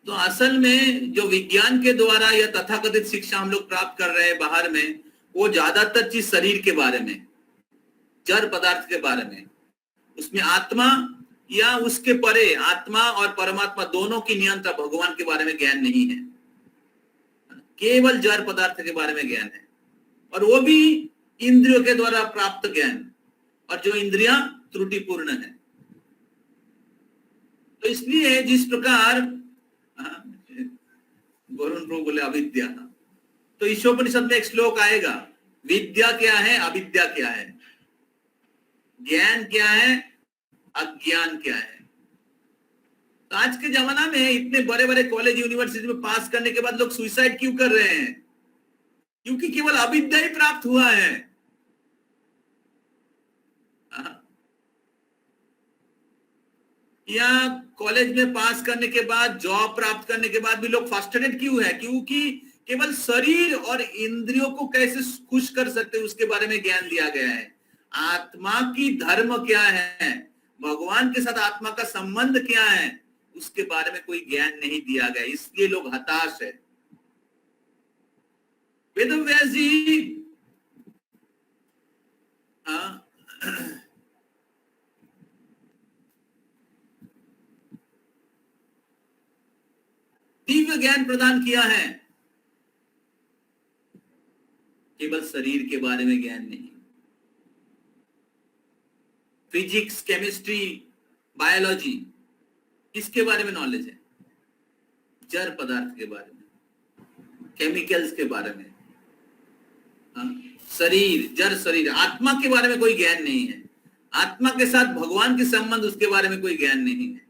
तो असल में जो विज्ञान के द्वारा या तथाकथित शिक्षा हम लोग प्राप्त कर रहे हैं बाहर में, वो ज्यादातर चीज शरीर के बारे में, जड़ पदार्थ के बारे में, उसमें आत्मा या उसके परे आत्मा और परमात्मा दोनों की नियंत्रण भगवान के बारे में ज्ञान नहीं है, केवल जड़ पदार्थ के बारे में ज्ञान है, और वो भी इंद्रियों के द्वारा प्राप्त ज्ञान, और जो इंद्रियां त्रुटिपूर्ण है। तो इसलिए जिस प्रकार वरुण प्रभु बोले अविद्या, तो ईशोपनिषद में एक श्लोक आएगा, विद्या क्या है, अविद्या क्या है, ज्ञान क्या है, अज्ञान क्या है। तो आज के जमाना में इतने बड़े बड़े कॉलेज यूनिवर्सिटी में पास करने के बाद लोग सुसाइड क्यों कर रहे हैं? क्योंकि केवल अविद्या ही प्राप्त हुआ है। या कॉलेज में पास करने के बाद, जॉब प्राप्त करने के बाद भी लोग फ्रस्ट्रेटेड क्यों है? क्योंकि केवल शरीर और इंद्रियों को कैसे खुश कर सकते हैं उसके बारे में ज्ञान दिया गया है। आत्मा की धर्म क्या है, भगवान के साथ आत्मा का संबंध क्या है, उसके बारे में कोई ज्ञान नहीं दिया गया, इसलिए लोग हताश है। वेदव्यास जी दिव्य ज्ञान प्रदान किया है, केवल शरीर के बारे में ज्ञान नहीं। फिजिक्स, केमिस्ट्री, बायोलॉजी, इसके बारे में नॉलेज है, जड़ पदार्थ के बारे में, केमिकल्स के बारे में, शरीर, जड़ शरीर, आत्मा के बारे में कोई ज्ञान नहीं है। आत्मा के साथ भगवान के संबंध, उसके बारे में कोई ज्ञान नहीं है।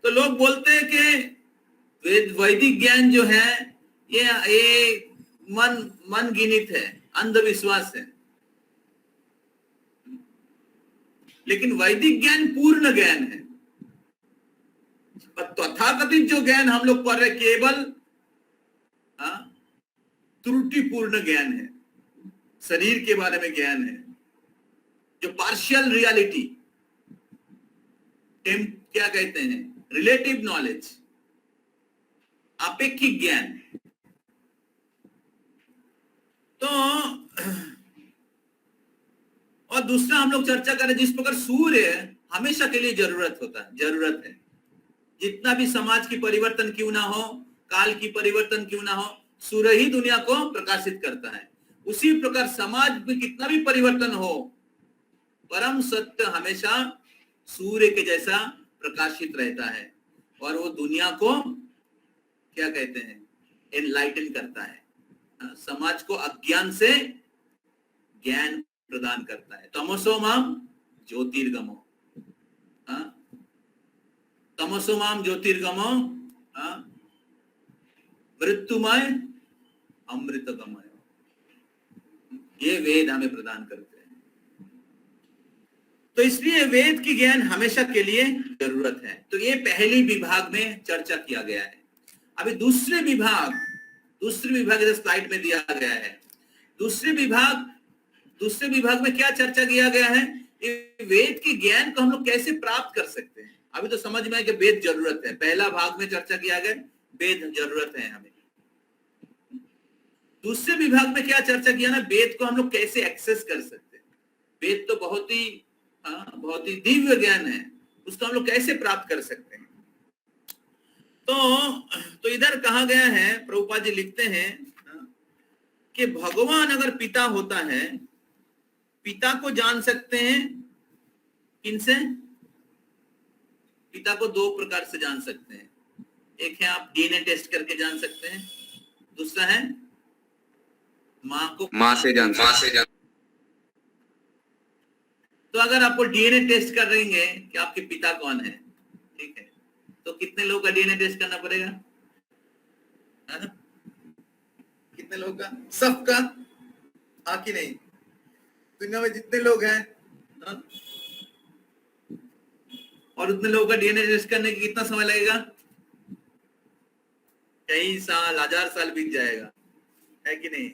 तो लोग बोलते हैं कि वैदिक ज्ञान जो है ये मन गिनित है, अंधविश्वास है। लेकिन वैदिक ज्ञान पूर्ण ज्ञान है। तथाकथित जो ज्ञान हम लोग पढ़ रहे केवल त्रुटिपूर्ण ज्ञान है, शरीर के बारे में ज्ञान है, जो पार्शियल रियलिटी, क्या कहते हैं, रिलेटिव नॉलेज, अपेक्षिक ज्ञान। तो और दूसरा हम लोग चर्चा करें, जिस प्रकार सूर्य हमेशा के लिए जरूरत है, जितना भी समाज की परिवर्तन क्यों ना हो, काल की परिवर्तन क्यों ना हो, सूर्य ही दुनिया को प्रकाशित करता है। उसी प्रकार समाज में कितना भी परिवर्तन हो, परम सत्य हमेशा सूर्य के जैसा प्रकाशित रहता है, और वो दुनिया को क्या कहते हैं, एनलाइटन करता है, समाज को अज्ञान से ज्ञान प्रदान करता है। तमसो माम ज्योतिर्गमो, तमसो माम ज्योतिर्गमो, मृत्युमय अमृतगमय, ये वेद हमें प्रदान करते हैं। तो इसलिए वेद की ज्ञान हमेशा के लिए जरूरत है। तो ये पहली विभाग में चर्चा किया गया है। अभी दूसरे विभाग इधर स्लाइड में दिया गया है। दूसरे विभाग में क्या चर्चा किया गया है, वेद के ज्ञान को हम लोग कैसे प्राप्त कर सकते हैं। अभी तो समझ में है कि वेद जरूरत है, पहला भाग में चर्चा किया गया वेद जरूरत है हमें। दूसरे विभाग में क्या चर्चा किया ना, वेद को हम लोग कैसे एक्सेस कर सकते हैं। वेद तो बहुत ही दिव्य ज्ञान है, उसको हम लोग कैसे प्राप्त कर सकते हैं। तो इधर कहा गया है, प्रभुपाद जी लिखते हैं कि भगवान अगर पिता होता है, पिता को जान सकते हैं किनसे? पिता को दो प्रकार से जान सकते हैं। एक है आप डीएनए टेस्ट करके जान सकते हैं, दूसरा है माँ से जान। तो अगर आपको डीएनए टेस्ट कर रहेंगे कि आपके पिता कौन है, ठीक है, तो कितने लोगों का डीएनए टेस्ट करना पड़ेगा? कितने लोगों का? सबका? हाँ कि नहीं? दुनिया में जितने लोग हैं, और उतने लोगों का डीएनए टेस्ट करने की कितना समय लगेगा? कई साल, 1000 साल बीत जाएगा, है कि नहीं?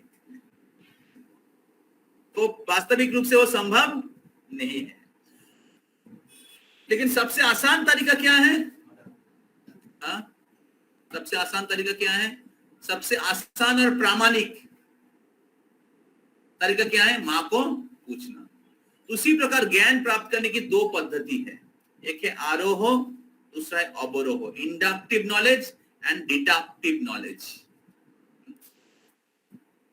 तो वास्तविक रूप से वो संभव नहीं है। लेकिन सबसे आसान तरीका क्या है? सबसे आसान तरीका क्या है? सबसे आसान और प्रामाणिक तरीका क्या है? माँ को पूछना। उसी प्रकार ज्ञान प्राप्त करने की दो पद्धति है। एक है आरोह, दूसरा है अवरोह। Inductive knowledge and deductive knowledge.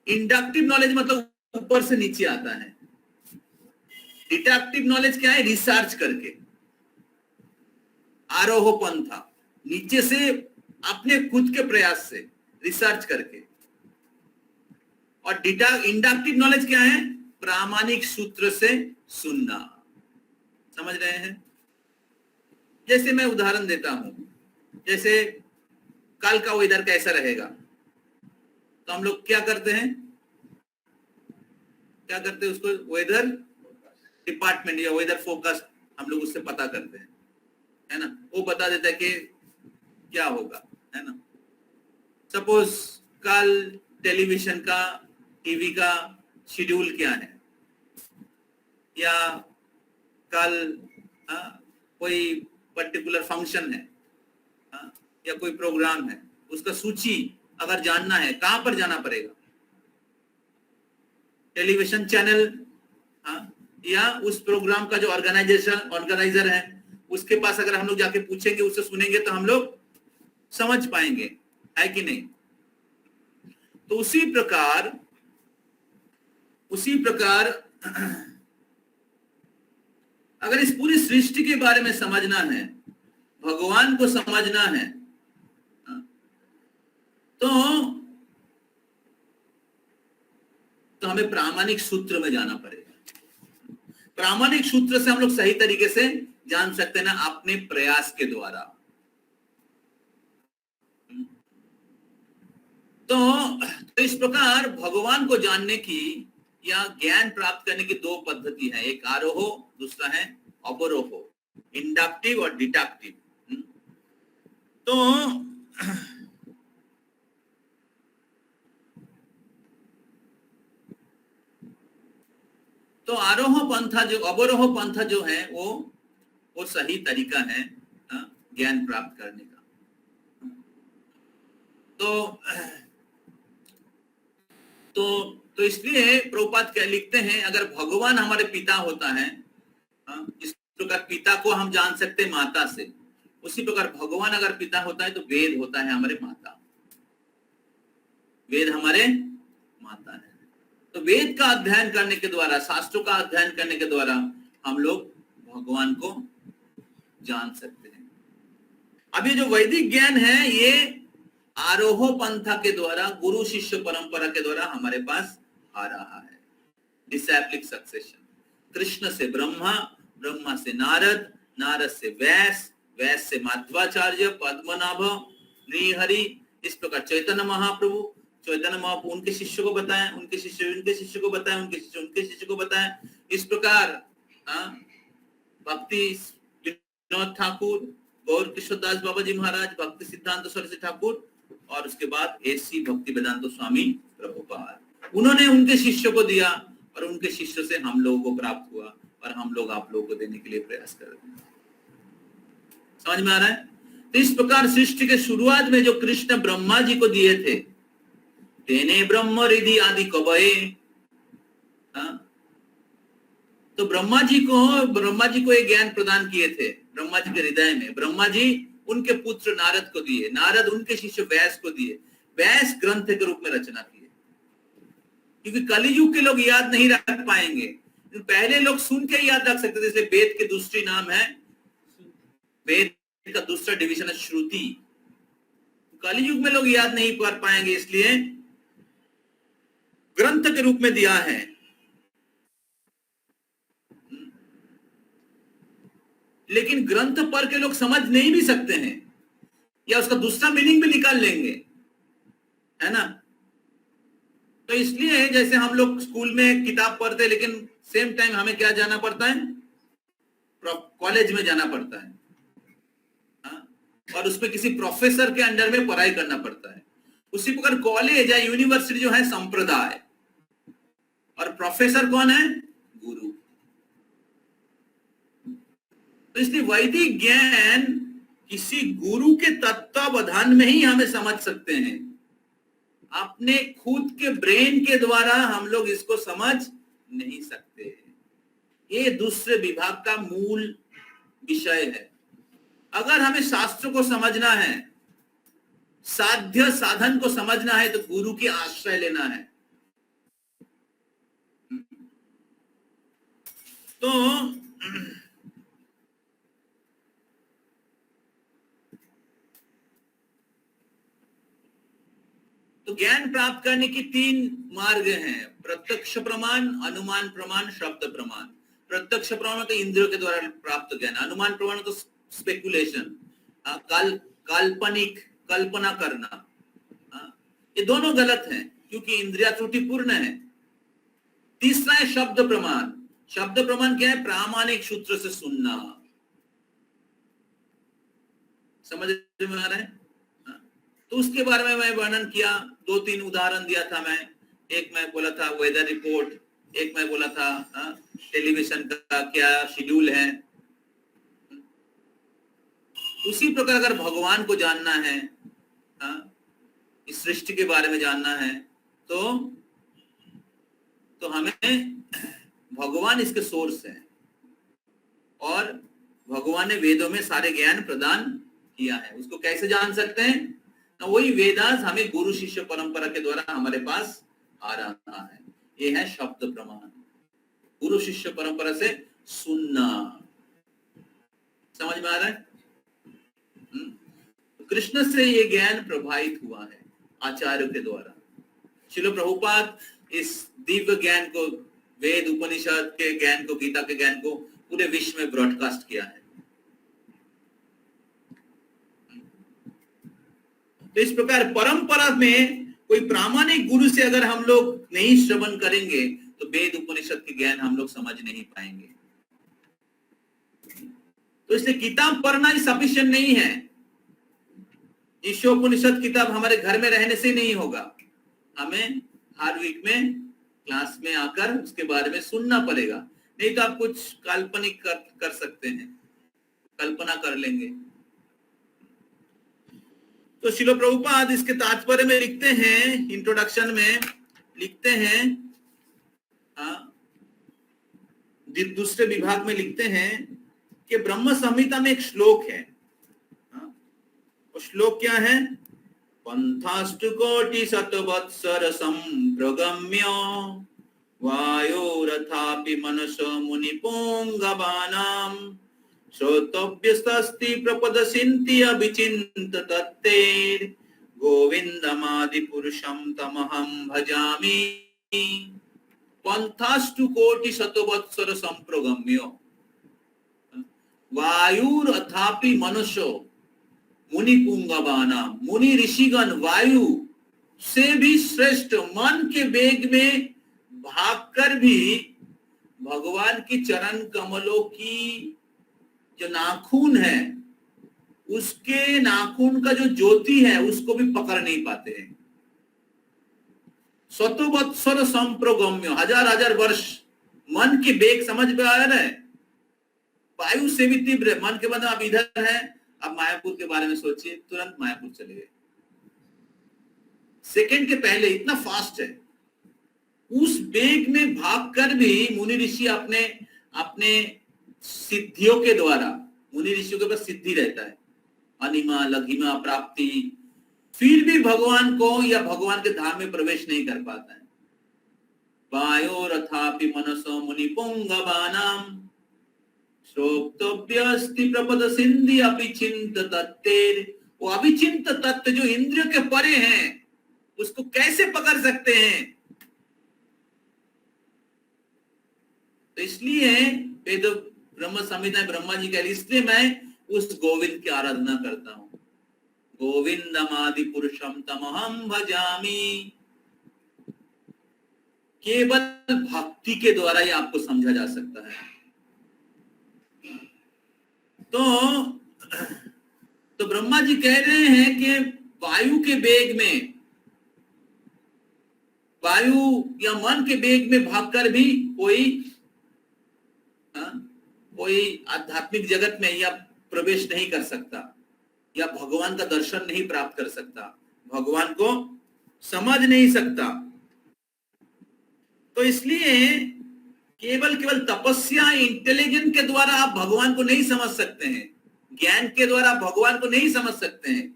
Inductive knowledge मतलब ऊपर से नीचे आता है। डिडक्टिव नॉलेज क्या है? रिसर्च करके। आरोह पंथा नीचे से अपने खुद के प्रयास से रिसर्च करके। और इंडक्टिव नॉलेज क्या है? प्रामाणिक सूत्र से सुनना। समझ रहे हैं? जैसे मैं उदाहरण देता हूं, जैसे कल का वेदर कैसा रहेगा, तो हम लोग क्या करते हैं? उसको वेदर डिपार्टमेंट या वेदर फोकस हम लोग उससे पता करते हैं, है ना। वो बता देता है कि क्या होगा, है ना। सपोज कल टेलीविजन का, टीवी का शेड्यूल क्या है, या कल कोई पर्टिकुलर फंक्शन है, या कोई प्रोग्राम है, उसका सूची अगर जानना है, कहां पर जाना पड़ेगा? टेलीविजन चैनल, या उस प्रोग्राम का जो ऑर्गेनाइजर है उसके पास अगर हम लोग जाके पूछेंगे, उससे सुनेंगे, तो हम लोग समझ पाएंगे, है कि नहीं। तो उसी प्रकार अगर इस पूरी सृष्टि के बारे में समझना है, भगवान को समझना है, तो हमें प्रामाणिक सूत्र में जाना पड़ेगा। प्रामाणिक सूत्र से हम लोग सही तरीके से जान सकते हैं ना, अपने प्रयास के द्वारा। तो इस प्रकार भगवान को जानने की या ज्ञान प्राप्त करने की दो पद्धति है, एक आरोह, दूसरा है अवरोह, इंडक्टिव और डिडक्टिव। तो आरोह पंथा जो, अवरोह पंथा जो है वो सही तरीका है ज्ञान प्राप्त करने का। तो इसलिए प्रभुपाद क्या लिखते हैं, अगर भगवान हमारे पिता होता है, इस प्रकार पिता को हम जान सकते हैं माता से, उसी प्रकार भगवान अगर पिता होता है तो वेद होता है हमारे माता। वेद हमारे माता है। तो वेद का अध्ययन करने के द्वारा, शास्त्रों का अध्ययन करने के द्वारा हम लोग भगवान को जान सकते हैं। अब ये जो वैदिक ज्ञान है, ये आरोह पंथा के द्वारा, गुरु शिष्य परंपरा के द्वारा हमारे पास आ रहा है। डिसैप्लिक सक्सेशन, कृष्ण से ब्रह्मा, ब्रह्मा से नारद, नारद से व्यास, व्यास से माध्वाचार्य, पद्मनाभ, नृहरि, इस प्रकार चैतन्य महाप्रभु, चैतन्य महाप्रभु उनके शिष्य को बताएं, उनके शिष्य उनके शिष्य को बताएं, उनके शिष्य उनके शिष्य को बताएं। इस प्रकार भक्ति विनोद ठाकुर, गौर किशोरदास बाबा जी महाराज, भक्ति सिद्धांत सरस्वती ठाकुर, और उसके बाद एसी भक्ति वेदांत स्वामी प्रभुपाद, उन्होंने उनके शिष्य को दिया, और उनके शिष्य से हम लोगों को प्राप्त हुआ, और हम लोग आप लोगों को देने के लिए प्रयास कर रहे हैं। समझ में आ रहा है? तो इस प्रकार सृष्टि के शुरुआत में जो कृष्ण ब्रह्मा जी को दिए थे, तेने ब्रह्म रिधि आदि कबये, तो ब्रह्मा जी को एक ज्ञान प्रदान किए थे ब्रह्मा जी के हृदय में। ब्रह्मा जी उनके पुत्र नारद को दिए, नारद उनके शिष्य व्यास को दिए, व्यास ग्रंथ के रूप में रचना किए। क्योंकि कलियुग के लोग याद नहीं रख पाएंगे, पहले लोग सुन के याद रख सकते थे। जैसे वेद के दूसरी नाम है, वेद का दूसरा डिवीजन है श्रुति। कलियुग में लोग याद नहीं कर पाएंगे, इसलिए ग्रंथ के रूप में दिया है। लेकिन ग्रंथ पढ़ के लोग समझ नहीं भी सकते हैं, या उसका दूसरा मीनिंग भी निकाल लेंगे, है ना। तो इसलिए जैसे हम लोग स्कूल में किताब पढ़ते हैं, लेकिन सेम टाइम हमें क्या जाना पड़ता है, कॉलेज में जाना पड़ता है, और उसमें किसी प्रोफेसर के अंडर में पढ़ाई करना पड़ता है। उसी प्रकार कॉलेज या यूनिवर्सिटी जो है संप्रदाय, और प्रोफेसर कौन है? गुरु। तो इसलिए वैदिक ज्ञान किसी गुरु के तत्वावधान में ही हमें समझ सकते हैं। अपने खुद के ब्रेन के द्वारा हम लोग इसको समझ नहीं सकते। ये दूसरे विभाग का मूल विषय है। अगर हमें शास्त्र को समझना है, साध्य साधन को समझना है, तो गुरु की आश्रय लेना है। तो ज्ञान प्राप्त करने की 3 मार्ग हैं, प्रत्यक्ष प्रमाण, अनुमान प्रमाण, शब्द प्रमाण। प्रत्यक्ष प्रमाण तो इंद्रियों के द्वारा प्राप्त ज्ञान, अनुमान प्रमाण तो स्पेकुलेशन, काल्पनिक, कल्पना करना, ये दोनों गलत हैं क्योंकि इंद्रिया त्रुटिपूर्ण है। तीसरा है शब्द प्रमाण। शब्द प्रमाण क्या है? प्रामाणिक सूत्र से सुनना। समझ में आ रहा है? तो उसके बारे में मैं वर्णन किया, 2-3 उदाहरण दिया था मैं। एक मैं बोला था वेदर रिपोर्ट, एक मैं बोला था टेलीविजन का क्या शेड्यूल है। उसी प्रकार अगर भगवान को जानना है, इस सृष्टि के बारे में जानना है, तो हमें भगवान इसके सोर्स है और भगवान ने वेदों में सारे ज्ञान प्रदान किया है। उसको कैसे जान सकते हैं? तो वही वेदांत हमें गुरु शिष्य परंपरा के द्वारा हमारे पास आ रहा है। ये है शब्द प्रमाण, गुरु शिष्य परंपरा से सुनना। समझ में आ रहा है? कृष्ण से ये ज्ञान प्रभावित हुआ है आचार्यों के द्वारा। श्रील प्रभुपाद इस दिव्य ज्ञान को, वेद उपनिषद के ज्ञान को, गीता के ज्ञान को पूरे विश्व में ब्रॉडकास्ट किया है। तो इस प्रकार परंपरा में कोई प्रामाणिक गुरु से अगर हम लोग नहीं श्रवण करेंगे तो वेद उपनिषद के ज्ञान हम लोग समझ नहीं पाएंगे। तो इसलिए किताब पढ़ना ही सफिशिएंट नहीं है। ईशोपनिषद किताब हमारे घर में रहने से नहीं होगा, हमें हर वीक में क्लास में आकर उसके बारे में सुनना पड़ेगा। नहीं तो आप कुछ काल्पनिक कर सकते हैं, कल्पना कर लेंगे। तो श्रील प्रभुपाद इसके तात्पर्य में लिखते हैं, इंट्रोडक्शन में लिखते हैं, दूसरे विभाग में लिखते हैं कि ब्रह्म संहिता में एक श्लोक है। श्लोक क्या है? पंथास्तु कोटि शतवत्सर संप्रगम्य वायोरथापि मनसो मुनिपुंगवानां श्रोतव्यस्ति प्रपदसिन्ति अभिचिन्त तत्तेर गोविन्दमादि पुरुषं तमहं भजामि। पंथास्तु कोटि शतवत्सर संप्रगम्य वायुरथापि मनसो मुनि पुंगवाना, मुनि ऋषिगण वायु से भी श्रेष्ठ मन के वेग में भागकर भी भगवान की चरण कमलों की जो नाखून है, उसके नाखून का जो ज्योति है उसको भी पकड़ नहीं पाते हैं। शतवत्सर संप्रगम्य, 1000 वर्ष मन के वेग समझ में आ रहा है? वायु से भी तीव्र मन के मतलब आप इधर है, अब मायापुर के बारे में सोचिए, तुरंत मायापुर चले गए, सेकंड के पहले, इतना फास्ट है। उस वेग में भागकर भी मुनि ऋषि अपने अपने सिद्धियों के द्वारा, मुनि ऋषियों के पास सिद्धि रहता है, अनिमा लघिमा प्राप्ति, फिर भी भगवान को या भगवान के धाम में प्रवेश नहीं कर पाता है। वायोरथापि मनसो मुनि पुंगवानां श्रोतव्यस्ति प्रपदसिन्धि अभिचिन्त तत्तेर। वो अभिचिन्त तत्व जो इंद्रियों के परे हैं, उसको कैसे पकड़ सकते हैं? तो इसलिए वेद ब्रह्म संहिता ब्रह्मा जी कह रहे, इसलिए मैं उस गोविंद की आराधना करता हूं। गोविंदमादि पुरुषम तमहं भजामि। केवल भक्ति के द्वारा ही आपको समझा जा सकता है। तो ब्रह्मा जी कह रहे हैं कि वायु के वेग में, वायु या मन के वेग में भागकर भी कोई आध्यात्मिक जगत में या प्रवेश नहीं कर सकता या भगवान का दर्शन नहीं प्राप्त कर सकता, भगवान को समझ नहीं सकता। तो इसलिए केवल केवल तपस्या इंटेलिजेंस के द्वारा आप भगवान को नहीं समझ सकते हैं, ज्ञान के द्वारा भगवान को नहीं समझ सकते हैं।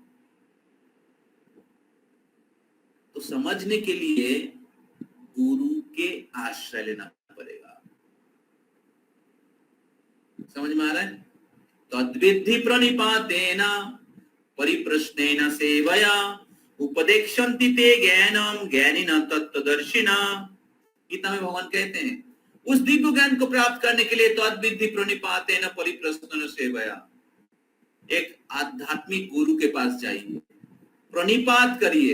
तो समझने के लिए गुरु के आश्रय लेना पड़ेगा। समझ में आ रहा है? तद्विद्धि प्रणिपातेन परिप्रश्नेन सेवया उपदेक्षन्ति ते ज्ञानम ज्ञानिना तत्त्वदर्शिना। गीता में भगवान कहते हैं उस दिव्य ज्ञान को प्राप्त करने के लिए तद्विद्धि प्रणिपातेन परिप्रश्नेन सेवया, एक आध्यात्मिक गुरु के पास जाइए, प्रणिपात करिए,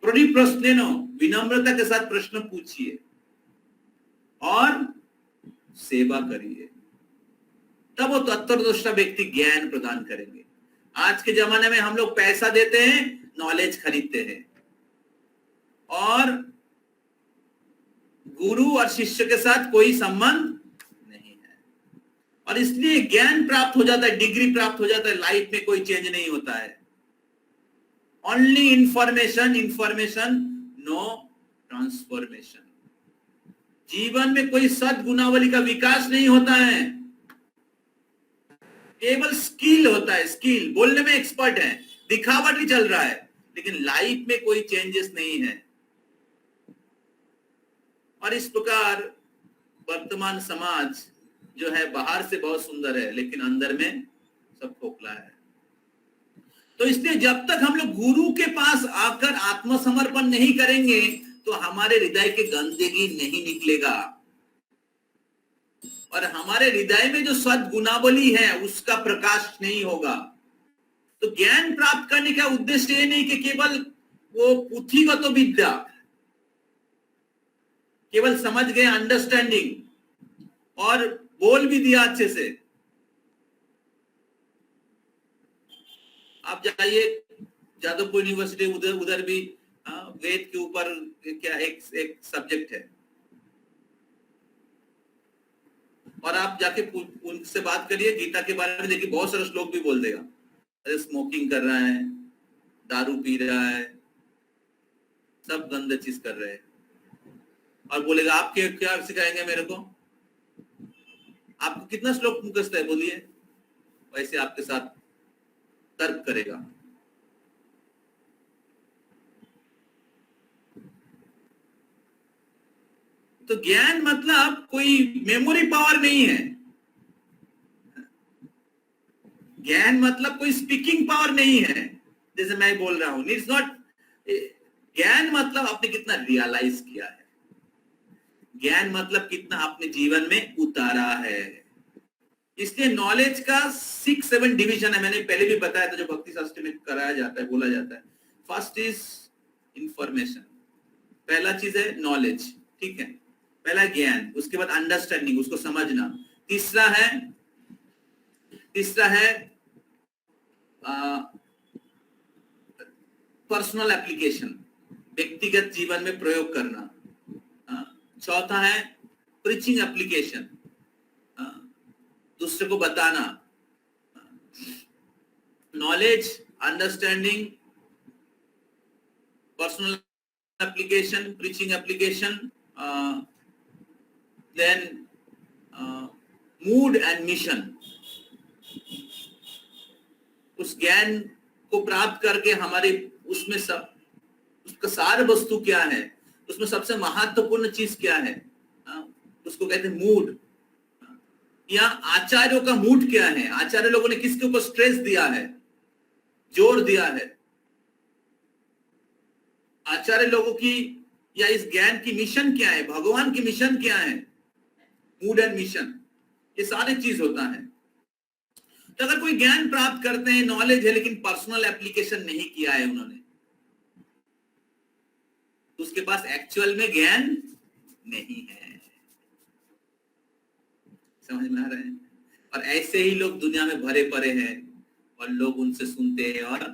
परिप्रश्नेन विनम्रता के साथ प्रश्न पूछिए और सेवा करिए, तब वो तत्वदृष्टा व्यक्ति ज्ञान प्रदान करेंगे। आज के जमाने में हम लोग पैसा देते हैं, नॉलेज खरीदते हैं, और गुरु और शिष्य के साथ कोई संबंध नहीं है, और इसलिए ज्ञान प्राप्त हो जाता है, डिग्री प्राप्त हो जाता है, लाइफ में कोई चेंज नहीं होता है। Only information, information, no transformation. जीवन में कोई सद्गुणावली का विकास नहीं होता है, केवल स्किल होता है। स्किल बोलने में एक्सपर्ट है, दिखावट ही चल रहा है, लेकिन लाइफ में कोई चेंजेस नहीं है। और इस प्रकार वर्तमान समाज जो है बाहर से बहुत सुंदर है, लेकिन अंदर में सब खोखला है। तो इसलिए जब तक हम लोग गुरु के पास आकर आत्मसमर्पण नहीं करेंगे तो हमारे हृदय के गंदगी नहीं निकलेगा, और हमारे हृदय में जो सद्गुणावली है उसका प्रकाश नहीं होगा। तो ज्ञान प्राप्त करने का उद्देश्य ये नहीं कि केवल वो पुथिगत विद्या, केवल समझ गए, अंडरस्टैंडिंग, और बोल भी दिया अच्छे से। आप जाइए जादवपुर यूनिवर्सिटी, उधर भी वेद के ऊपर क्या एक सब्जेक्ट है, और आप जाके उनसे बात करिए गीता के बारे में, देखिए बहुत सारे श्लोक भी बोल देगा। अरे स्मोकिंग कर रहा है, दारू पी रहा है, सब गंदे चीज कर रहे हैं, और बोलेगा आप क्या सिखाएंगे मेरे को? आपको कितना श्लोक मुखस्थ है बोलिए, वैसे आपके साथ तर्क करेगा। तो ज्ञान मतलब कोई मेमोरी पावर नहीं है, ज्ञान मतलब कोई स्पीकिंग पावर नहीं है, जैसे मैं बोल रहा हूं, इट्स नॉट। ज्ञान मतलब आपने कितना रियलाइज किया है, ज्ञान मतलब कितना आपने जीवन में उतारा है। इसलिए नॉलेज का 6-7 डिवीजन है, मैंने पहले भी बताया था, जो भक्ति शास्त्र में कराया जाता है, बोला जाता है। फर्स्ट इज इंफॉर्मेशन, पहला चीज है नॉलेज, ठीक है, पहला ज्ञान, उसके बाद अंडरस्टैंडिंग, उसको समझना। तीसरा है पर्सनल एप्लीकेशन, व्यक्तिगत जीवन में प्रयोग करना। चौथा है प्रीचिंग एप्लीकेशन, दूसरे को बताना। Knowledge, understanding, personal application, preaching application, then mood and mission. उस ज्ञान को प्राप्त करके हमारे उसमें सब, उसका सार वस्तु क्या है, उसमें सबसे महत्वपूर्ण चीज क्या है, उसको कहते हैं मूड। या आचार्यों का मूड क्या है, आचार्य लोगों ने किसके ऊपर स्ट्रेस दिया है, जोर दिया है, आचार्य लोगों की या इस ज्ञान की मिशन क्या है, भगवान की मिशन क्या है, मूड एंड मिशन, ये सारी चीज होता है। तो अगर कोई ज्ञान प्राप्त करते हैं, नॉलेज है, लेकिन पर्सनल एप्लीकेशन नहीं किया है उन्होंने, तो उसके पास एक्चुअल में ज्ञान नहीं है। समझ में आ रहा है? और ऐसे ही लोग दुनिया में भरे पड़े हैं, और लोग उनसे सुनते हैं और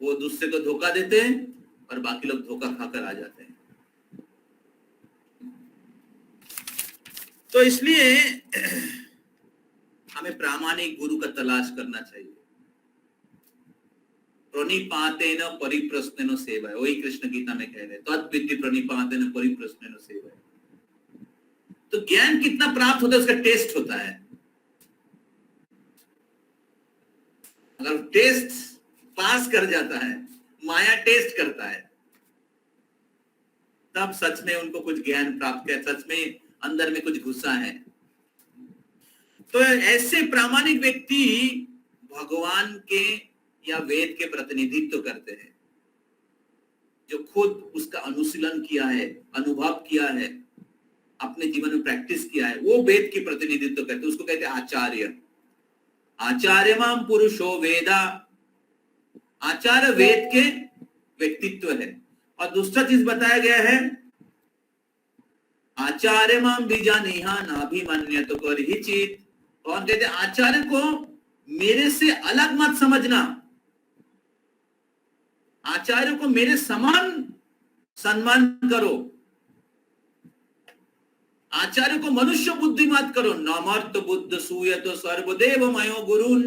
वो दूसरे को धोखा देते हैं, और बाकी लोग धोखा खाकर आ जाते हैं। तो इसलिए हमें प्रामाणिक गुरु का तलाश करना चाहिए। प्रणिपातेन परिप्रश्नेन सेवा, वही कृष्ण गीता में कह रहे हैं, तद्विद्धि प्रणिपातेन परिप्रश्नेन सेवा। तो ज्ञान कितना प्राप्त होता है उसका टेस्ट होता है। अगर टेस्ट पास कर जाता है, माया टेस्ट करता है, तब सच में उनको कुछ ज्ञान प्राप्त किया, सच में अंदर में कुछ घुसा है। तो ऐसे प्रामाणिक व्यक्ति भगवान के या वेद के प्रतिनिधित्व करते हैं, जो खुद उसका अनुशीलन किया है, अनुभव किया है, अपने जीवन में प्रैक्टिस किया है, वो वेद की प्रतिनिधित्व करते हैं। उसको कहते हैं आचार्य। आचार्यमाम पुरुषो वेदा, आचार्य वेद के व्यक्तित्व है। और दूसरा चीज बताया गया है, आचार्यमाम बीजानिहा नाभिमन्यत करहिचित। कौन कहते हैं? आचार्य को मेरे से अलग मत समझना, आचार्य को मेरे समान सम्मान करो, आचार्य को मनुष्य बुद्धि मत करो। नमर्त बुद्ध सूयत सर्वदेव मयो गुरुन।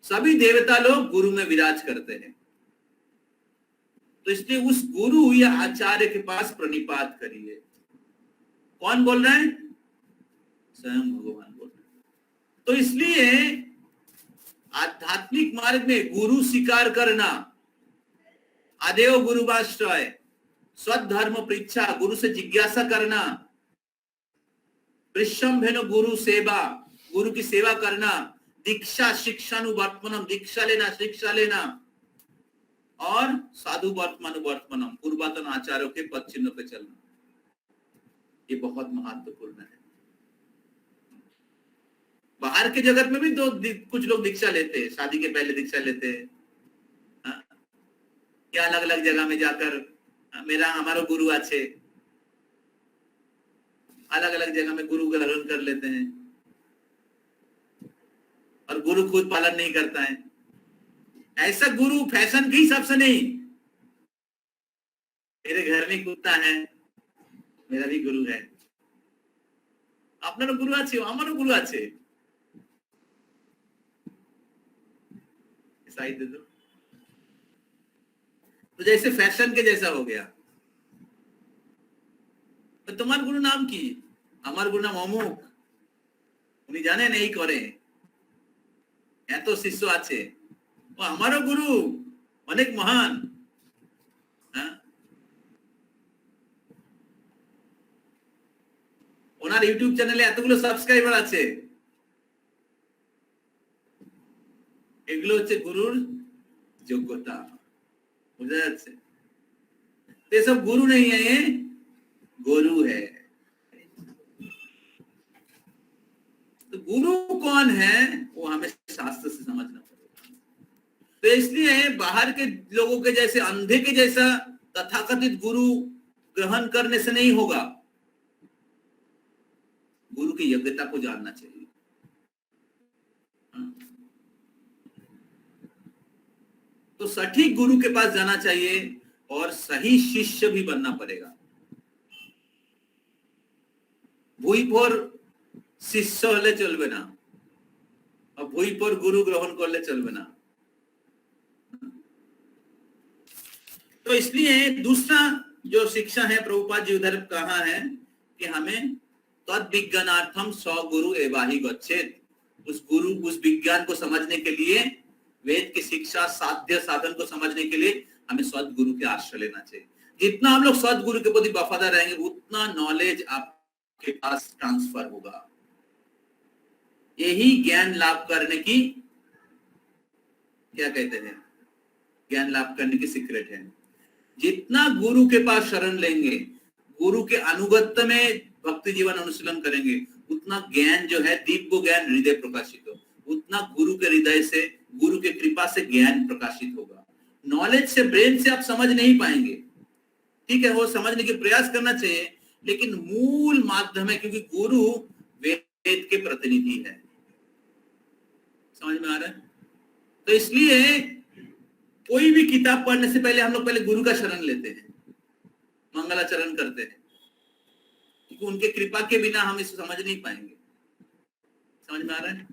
सभी देवता लोग गुरु में विराज करते हैं, तो इसलिए उस गुरु या आचार्य के पास प्रणिपात करिए। कौन बोल रहा है? स्वयं भगवान बोल रहे हैं। तो इसलिए आध्यात्मिक मार्ग में गुरु स्वीकार करना, आदेव गुरुवाश्रय, स्वधर्म परीक्षा, गुरु से जिज्ञासा करना, विश्वम्भेन गुरु सेवा, गुरु की सेवा करना, दीक्षा शिक्षानुवर्तमानम, दीक्षा लेना, शिक्षा लेना, और साधु वर्तमानुवर्तमानम, पूर्वतन आचार्यों के पद चिन्हों पे चलना, ये बहुत महत्वपूर्ण है। बाहर के जगत में भी कुछ लोग दीक्षा लेते हैं, शादी के पहले दीक्षा लेते हैं, या अलग अलग जगह में जाकर हमारा गुरु अच्छे, अलग अलग जगह में गुरु ग्रहण कर लेते हैं, और गुरु खुद पालन नहीं करता है। ऐसा गुरु फैशन के हिसाब से नहीं, मेरे घर में कुत्ता है, मेरा भी गुरु है, আপনারও गुरु আছে, আমারও गुरु আছে, साइड दे दो। तो जैसे फैशन के जैसा हो गया। तो तुम्हार गुरु नाम की? আমার গুরু নাম অমুক, উনি জানেন এই করে, এত শিষ্য আছে, ও আমারও গুরু, অনেক মহান। ওনার ইউটিউব চ্যানেলে এতগুলো সাবস্ক্রাইবার আছে, এগুলো হচ্ছে গুরুর যোগ্যতা। বুঝা যাচ্ছে? तो ये सब गुरु नहीं है, ये गुरु है। तो गुरु कौन है वो हमें शास्त्र से समझना पड़ेगा। तो इसलिए बाहर के लोगों के जैसे, अंधे के जैसा तथाकथित गुरु ग्रहण करने से नहीं होगा, गुरु की योग्यता को जानना चाहिए। तो सटीक गुरु के पास जाना चाहिए और सही शिष्य भी बनना पड़ेगा। भूई पर शिष्य होले चलबे ना, और भूई पर गुरु ग्रहण करले चलबे ना। तो इसलिए दूसरा जो शिक्षा है, प्रभुपाद जी उधर कहा है कि हमें तद विज्ञानार्थम स्वगुरु एवाहि गच्छेत। उस गुरु, उस विज्ञान को समझने के लिए, वेद की शिक्षा, साध्य साधन को समझने के लिए हमें सदगुरु के आश्रय लेना चाहिए। जितना हम लोग सदगुरु के प्रति वफादार रहेंगे, उतना नॉलेज आपके पास ट्रांसफर होगा। यही ज्ञान लाभ करने की, क्या कहते हैं, ज्ञान लाभ करने की सीक्रेट है। जितना गुरु के पास शरण लेंगे, गुरु के अनुगत्य में भक्ति जीवन अनुशीलन करेंगे, उतना ज्ञान जो है, दिव्य ज्ञान हृदय प्रकाशित हो, उतना गुरु के हृदय से, गुरु के कृपा से ज्ञान प्रकाशित होगा। नॉलेज से, ब्रेन से आप समझ नहीं पाएंगे, ठीक है, वो समझने के प्रयास करना चाहिए, लेकिन मूल माध्यम है, क्योंकि गुरु वेद के प्रतिनिधि है। समझ में आ रहा है? तो इसलिए कोई भी किताब पढ़ने से पहले हम लोग पहले गुरु का शरण लेते हैं, मंगलाचरण करते हैं, क्योंकि उनके कृपा के बिना हम इसे समझ नहीं पाएंगे। समझ में आ रहा है?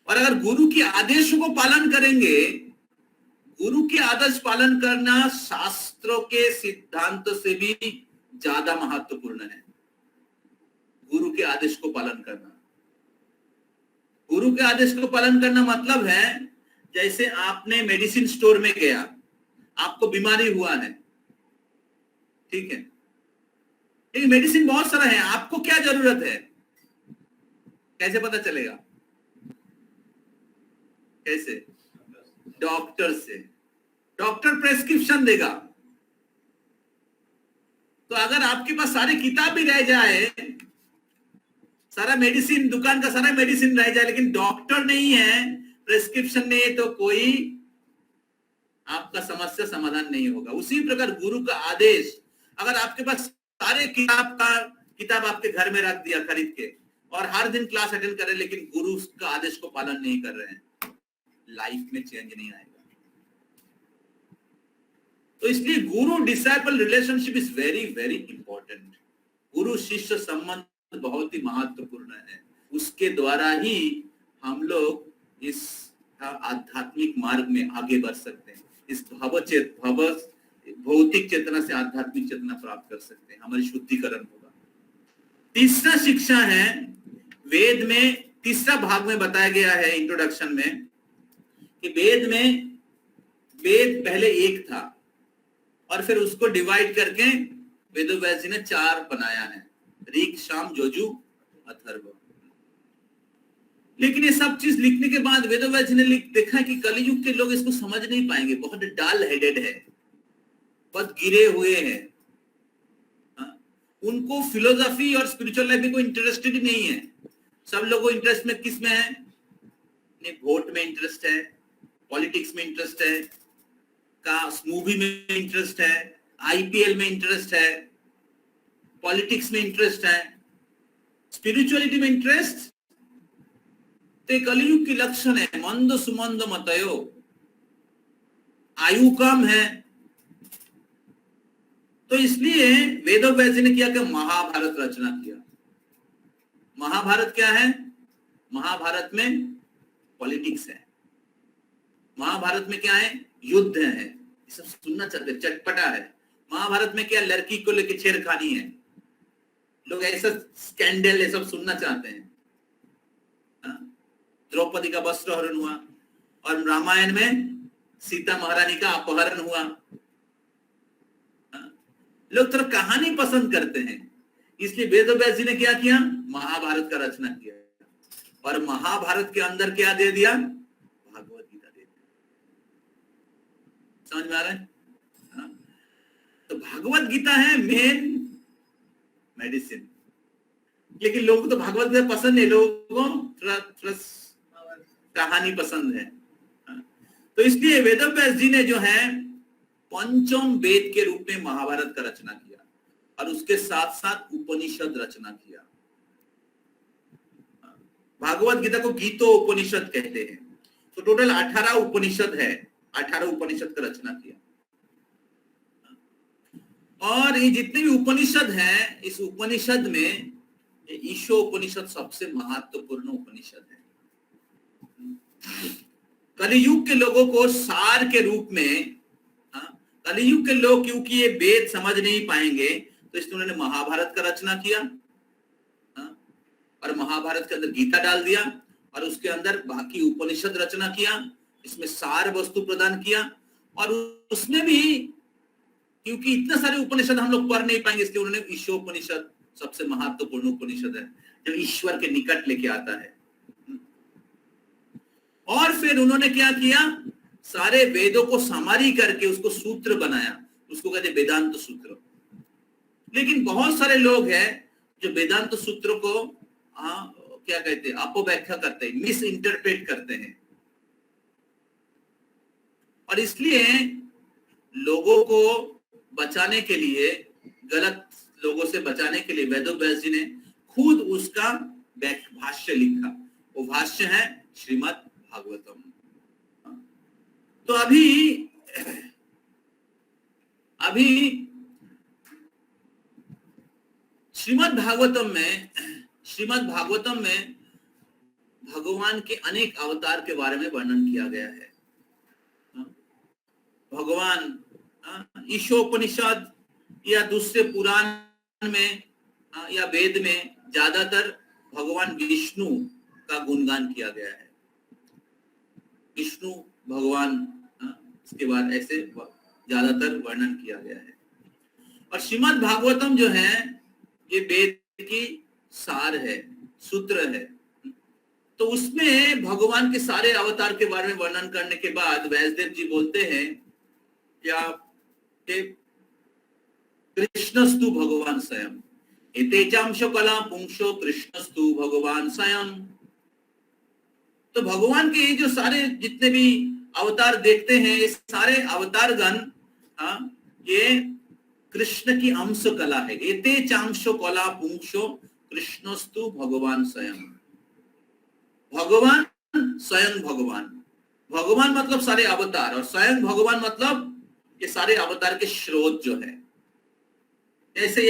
और अगर गुरु के आदेशों को पालन करेंगे, गुरु के आदेश पालन करना शास्त्रों के सिद्धांत से भी ज्यादा महत्वपूर्ण है। गुरु के आदेश को पालन करना। गुरु के आदेश को पालन करना मतलब है जैसे आपने मेडिसिन स्टोर में गया, आपको बीमारी हुआ है, ठीक है, लेकिन मेडिसिन बहुत सारा है, आपको क्या जरूरत है, कैसे पता चलेगा? कैसे? डॉक्टर से। डॉक्टर प्रेस्क्रिप्शन देगा। तो अगर आपके पास सारे किताब भी रह जाए, सारा मेडिसिन, दुकान का सारा मेडिसिन रह जाए, लेकिन डॉक्टर नहीं है, प्रेस्क्रिप्शन नहीं है, तो कोई आपका समस्या समाधान नहीं होगा। उसी प्रकार गुरु का आदेश, अगर आपके पास सारे किताब आपके घर में रख दिया खरीद के और हर दिन क्लास अटेंड कर रहे, लेकिन गुरु का आदेश को पालन नहीं कर रहे हैं, लाइफ में चेंज नहीं आएगा। तो इसलिए गुरु disciple relationship is very very important. गुरु शिष्य संबंध बहुत ही महत्वपूर्ण है। उसके द्वारा ही हम लोग इस आध्यात्मिक मार्ग में आगे बढ़ सकते हैं। इस भौतिक चेतना से आध्यात्मिक चेतना प्राप्त कर सकते हैं, हमारी शुद्धिकरण होगा। तीसरा शिक्षा है, वेद में तीसरा भाग में बताया गया है इंट्रोडक्शन में कि वेद पहले एक था और फिर उसको डिवाइड करके वेदव्यास जी ने 4 बनाया है, ऋग, साम, यजुः, अथर्व। लेकिन ये सब चीज लिखने के बाद वेदव्यास जी ने देखा कि कलयुग के लोग इसको समझ नहीं पाएंगे, बहुत डल हेडेड है, बहुत गिरे हुए हैं, उनको फिलोसफी और स्पिरिचुअल लाइफ में कोई इंटरेस्टेड ही नहीं है। सब लोगों को इंटरेस्ट में किस में है? वोट में इंटरेस्ट है, पॉलिटिक्स में इंटरेस्ट है, मूवी में इंटरेस्ट है, आईपीएल में इंटरेस्ट है, पॉलिटिक्स में इंटरेस्ट है, स्पिरिचुअलिटी में इंटरेस्ट। तो कलयुग की लक्षण है मंद सुमंद मतयो, आयु कम है। तो इसलिए वेदव्यास जी ने किया कि महाभारत रचना किया। महाभारत क्या है? महाभारत में पॉलिटिक्स है, महाभारत में क्या है? युद्ध है, ये सब सुनना चाहते हैं, चटपटा है। महाभारत में क्या? लड़की को लेकर छेड़खानी है, लोग ऐसा स्कैंडल ये सब सुनना चाहते हैं। द्रौपदी का वस्त्र हरण हुआ और रामायण में सीता महारानी का अपहरण हुआ। लोग थोड़ा कहानी पसंद करते हैं, इसलिए वेदव्यास जी ने क्या किया? महाभारत का रचना किया और महाभारत के अंदर क्या दे दिया? भागवत गीता दे दिया। समझ में आ रहा है? तो भागवत गीता है मेन मेडिसिन, लेकिन लोगों को तो भागवत गीता पसंद है, लोगों को थोड़ा कहानी पसंद है। तो इसलिए वेदव्यास जी ने जो है पंचम वेद के रूप में महाभारत का रचना किया और उसके साथ साथ उपनिषद रचना किया। भागवत गीता को गीतो उपनिषद कहते हैं। तो टोटल 18 उपनिषद है, 18 उपनिषद का रचना किया। और ये जितने भी उपनिषद हैं, इस उपनिषद में ईशो उपनिषद सबसे महत्वपूर्ण उपनिषद है। कलियुग के लोगों को सार के रूप में, कलियुग के लोग क्योंकि ये वेद समझ नहीं पाएंगे, तो इसलिए उन्होंने महाभारत का रचना किया और महाभारत के अंदर गीता डाल दिया और उसके अंदर बाकी उपनिषद रचना किया, इसमें सार वस्तु प्रदान किया। और उसमें भी क्योंकि इतने सारे उपनिषद हम लोग पढ़ नहीं पाएंगे, इसलिए उन्होंने ईशोपनिषद सबसे महत्वपूर्ण उपनिषद है, जो ईश्वर के निकट लेके आता है। और फिर उन्होंने क्या किया? सारे वेदों को समरी करके उसको सूत्र बनाया, उसको कहते वेदांत सूत्र। लेकिन बहुत सारे लोग हैं जो वेदांत सूत्र को क्या कहते हैं, अपव्याख्या करते हैं, मिस इंटरप्रेट करते हैं। और इसलिए लोगों को बचाने के लिए, गलत लोगों से बचाने के लिए वेदव्यास जी ने खुद उसका भाष्य लिखा। वो भाष्य है श्रीमद् भागवतम। तो अभी श्रीमद् भागवतम में भगवान के अनेक अवतार के बारे में वर्णन किया गया है। भगवान ईशोपनिषद या दूसरे पुराण में या वेद में ज्यादातर भगवान विष्णु का गुणगान किया गया है। विष्णु भगवान, इसके बाद ऐसे ज्यादातर वर्णन किया गया है। और श्रीमद् भागवतम जो है ये वेद की सार है, सूत्र है। तो उसमें भगवान के सारे अवतार के बारे में वर्णन करने के बाद व्यासदेव जी बोलते हैं क्या कि कृष्णस्तु भगवान स्वयं, एतेचांश कला पुंसो कृष्णस्तु भगवान स्वयं। तो भगवान के ये जो सारे जितने भी अवतार देखते हैं, ये सारे अवतार गण ये कृष्ण की अंश कला है। एतेचांशो कला पुंसो कृष्णस्तु भगवान स्वयं। भगवान स्वयं भगवान, भगवान मतलब सारे अवतार, और स्वयं भगवान मतलब ये सारे अवतार के स्रोत जो है। जैसे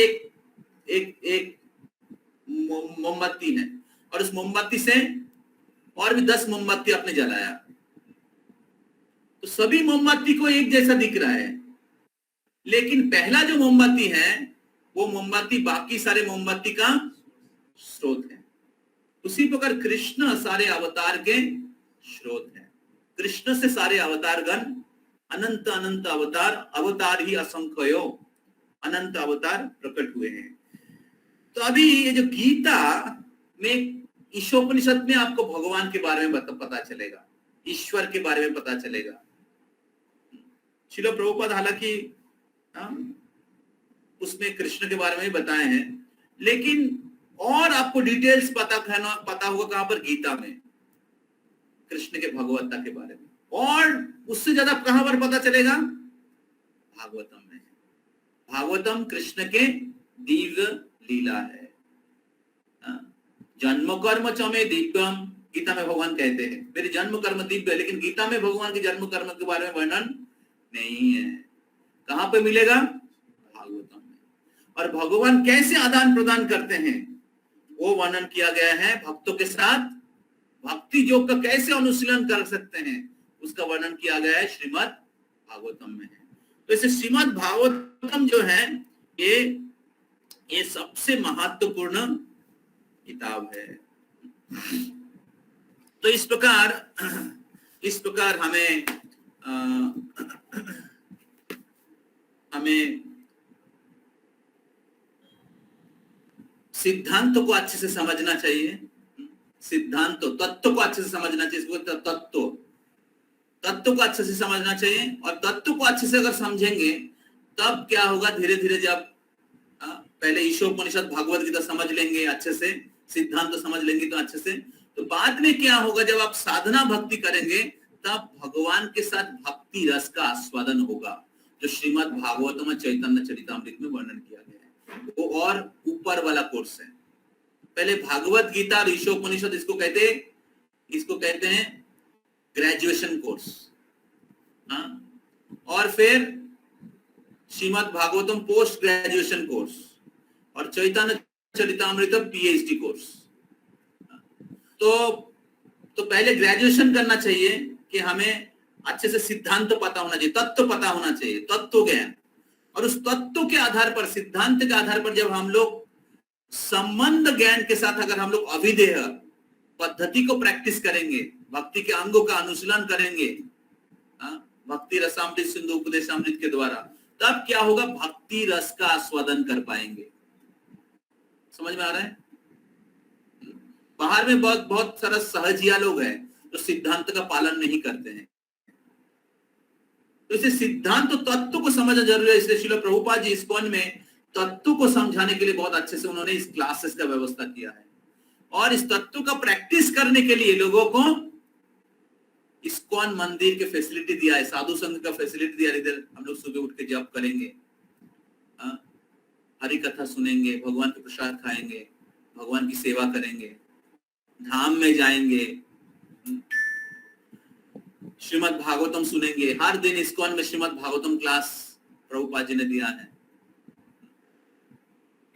एक मोमबत्ती है और उस मोमबत्ती से और भी 10 मोमबत्ती आपने जलाया, तो सभी मोमबत्ती को एक जैसा दिख रहा है, लेकिन पहला जो मोमबत्ती है वो मोमबत्ती बाकी सारे मोमबत्ती का स्रोत है। उसी प्रकार कृष्ण सारे अवतार के स्रोत है। कृष्ण से सारे अवतार गण, अनंत अनंत अवतार, अवतार ही असंख्यो अनंत अवतार प्रकट हुए हैं। तो अभी ये जो गीता में, ईशोपनिषद में आपको भगवान के बारे में पता चलेगा, ईश्वर के बारे में पता चलेगा। श्रील प्रभुपाद हालांकि उसमें कृष्ण के बारे में ही बताए हैं, लेकिन और आपको डिटेल्स पता होगा कहां पर, गीता में कृष्ण के भगवत्ता के बारे में। और उससे ज्यादा कहां पर पता चलेगा, भागवतम में। भागवतम कृष्ण के दिव्य लीला है। जन्म कर्म च मे दिव्यम, गीता में भगवान कहते हैं मेरे जन्म कर्म दिव्य है, लेकिन गीता में भगवान के जन्म कर्म के बारे में वर्णन नहीं है। कहां पे मिलेगा, भागवतम में। और भगवान कैसे आदान प्रदान करते हैं वो वर्णन किया गया है। भक्तों के साथ भक्ति योग का कैसे अनुशीलन कर सकते हैं उसका वर्णन किया गया है श्रीमद् भागवतम में है। तो इसे श्रीमद् भागवतम जो है ये सबसे महत्वपूर्ण किताब है। तो इस प्रकार हमें सिद्धांतों को अच्छे से समझना चाहिए। सिद्धांतों, तत्व को अच्छे से समझना चाहिए। तत्व को अच्छे से समझना चाहिए। और तत्व को अच्छे से अगर समझेंगे तब क्या होगा, धीरे धीरे जब पहले ईशोपनिषद भागवत गीता समझ लेंगे अच्छे से, सिद्धांत तो समझ लेंगे तो अच्छे से, तो बाद में क्या होगा, जब आप साधना भक्ति करेंगे तब भगवान के साथ भक्ति रस का आस्वादन होगा, जो श्रीमद् भागवतम चैतन्य चरितामृत में वर्णन किया गया है। वो और ऊपर वाला कोर्स है। पहले भागवत गीता और ईशोपनिषद इसको कहते हैं ग्रेजुएशन कोर्स। और फिर Shrimad Bhagavatam post graduation course, और चैतन्य चरितामृतम पीएचडी कोर्स। तो पहले ग्रेजुएशन करना चाहिए कि हमें अच्छे से सिद्धांत पता होना चाहिए, तत्व पता होना चाहिए, तत्व ज्ञान। और उस तत्व के आधार पर, सिद्धांत के आधार पर जब हम लोग संबंध ज्ञान के साथ अगर हम लोग अभिधेय पद्धति को प्रैक्टिस करेंगे, भक्ति के अंगों का अनुशीलन करेंगे भक्ति रसामृत सिंधु उपदेशामृत के द्वारा, तब क्या होगा, भक्ति रस का आस्वादन कर पाएंगे। समझ में आ रहा है? बाहर में बहुत सारा सहजिया लोग हैं जो सिद्धांत का पालन नहीं करते हैं। तो इसे सिद्धांत तो तत्व को समझना जरूरी है। इसलिए श्रील प्रभुपाद जी इस्कॉन में तत्व को समझाने के लिए बहुत अच्छे से उन्होंने इस क्लासेस का व्यवस्था किया है। और इस तत्व का प्रैक्टिस करने के लिए लोगों को इस्कॉन मंदिर के फैसिलिटी दिया है, साधु संघ का फैसिलिटी दिया है। इधर हम लोग सुबह उठ के जप करेंगे, हरि कथा सुनेंगे, भगवान के प्रसाद खाएंगे, भगवान की सेवा करेंगे, धाम में जाएंगे, श्रीमद् भागवतम सुनेंगे। हर दिन इस्कॉन में श्रीमद् भागवतम क्लास प्रभुपाद जी ने दिया है।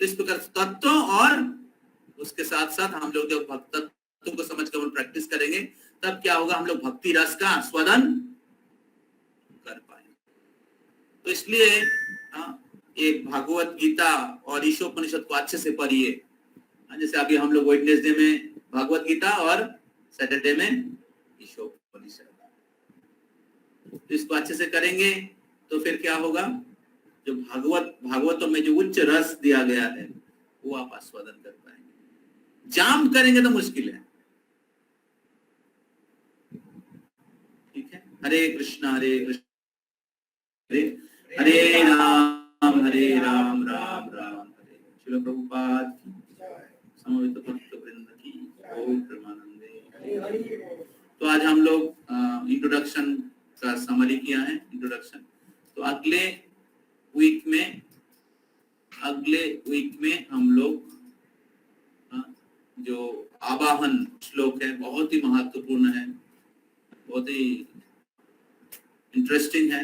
तो इस प्रकार तत्व और उसके साथ साथ हम लोग जब तत्व को समझ कर प्रैक्टिस करेंगे तब क्या होगा, हम लोग भक्ति रस का आस्वादन कर पाएंगे। तो इसलिए ये भागवत गीता और ईशोपनिषद को अच्छे से पढ़िए। जैसे अभी हम लोग वेडनेसडे में भागवत गीता और सैटरडे में ईशोपनिषद, तो इसको अच्छे से करेंगे तो फिर क्या होगा, जो भागवतों में जो उच्च रस दिया गया है वो आप आस्वादन कर पाएंगे। जाम करेंगे तो मुश्किल है। ठीक है, हरे कृष्णा हरे हरे राम राम राम हरे। श्रील प्रभुपाद की समवेत भक्त वृंद की ओम प्रेमानंदे। तो आज हम लोग इंट्रोडक्शन का समरी किया है, इंट्रोडक्शन। तो अगले वीक में हम लोग जो आवाहन श्लोक है बहुत ही महत्वपूर्ण है, बहुत ही इंटरेस्टिंग है,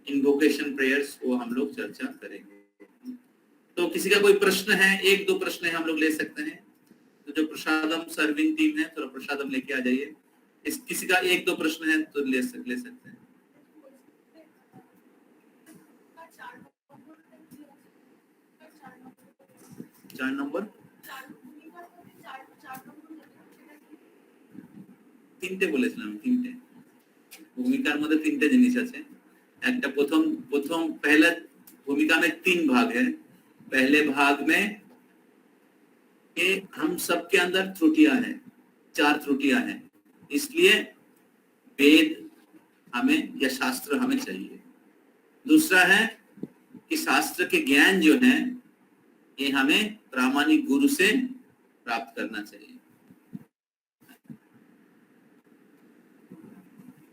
इन्वोकेशन प्रेयर्स, वो हम लोग चर्चा करेंगे। तो किसी का कोई प्रश्न है, एक दो प्रश्न है हम लोग ले सकते हैं। तो जो प्रसादम सर्विंग टीम है थोड़ा प्रसादम लेके आ जाइए। किसी का एक दो प्रश्न है तो ले सकते हैं। चार नंबर তিনটে বলেছিলাম, তিনটে ভূমিকার মধ্যে তিনটে জিনিস আছে। একটা প্রথম पहला भूमिका में 3 भाग है। पहले भाग में कि हम सबके अंदर त्रुटियां हैं, 4 त्रुटियां हैं, इसलिए वेद हमें या शास्त्र हमें चाहिए। दूसरा है कि शास्त्र के ज्ञान जो है ये हमें प्रामाणिक गुरु से प्राप्त करना चाहिए,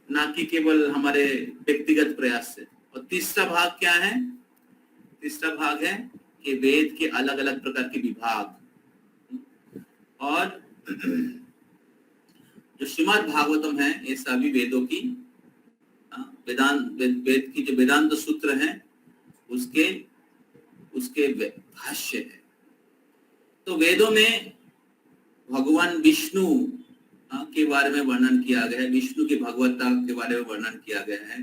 ना कि केवल हमारे व्यक्तिगत प्रयास से। और तीसरा भाग क्या है? तीसरा भाग है कि वेद के अलग अलग प्रकार के विभाग, और जो श्रीमद् भागवतम है ये सभी वेदों की वेद की जो वेदांत सूत्र हैं उसके भाष्य है। तो वेदों में भगवान विष्णु के बारे में वर्णन किया गया है, विष्णु की भगवत्ता के बारे में वर्णन किया गया है,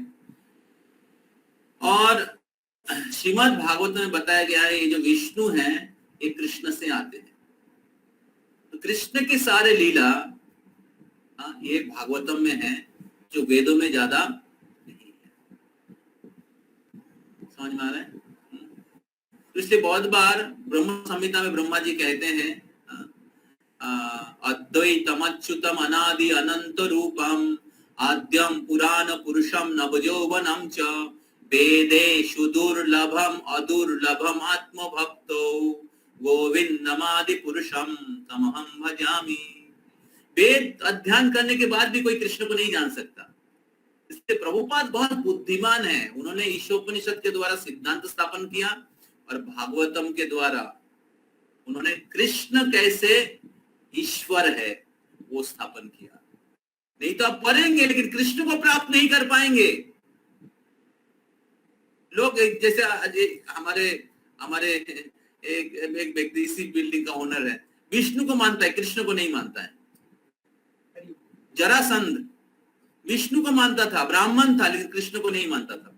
और श्रीमद् भागवत में बताया गया है ये जो विष्णु हैं ये कृष्ण से आते हैं। तो कृष्ण के सारे लीला ये भागवतम में है, जो वेदों में ज्यादा नहीं है। समझ में आ रहा है? तो इसलिए बहुत बार ब्रह्म संहिता में ब्रह्मा जी कहते हैं अद्वैतम अच्युतम अनादि अनंत रूपम आद्यम पुराण पुरुषम नवयौवनम च वेदेषु दुर्लभम अदुर्लभम आत्म भक्तो गोविंदमादि पुरुषम तमहम भजामि। वेद अध्ययन करने के बाद भी कोई कृष्ण को नहीं जान सकता। इसलिए प्रभुपाद बहुत बुद्धिमान है, उन्होंने ईशोपनिषद के द्वारा सिद्धांत स्थापन किया और भागवतम के द्वारा उन्होंने कृष्ण कैसे ईश्वर है वो स्थापन किया। नहीं तो आप पढ़ेंगे लेकिन कृष्ण को प्राप्त नहीं कर पाएंगे। लोग जैसे हमारे एक व्यक्ति इसी बिल्डिंग का ओनर है, विष्णु को मानता है, कृष्ण को नहीं मानता है। जरासंध विष्णु को मानता था, ब्राह्मण था, लेकिन कृष्ण को नहीं मानता था।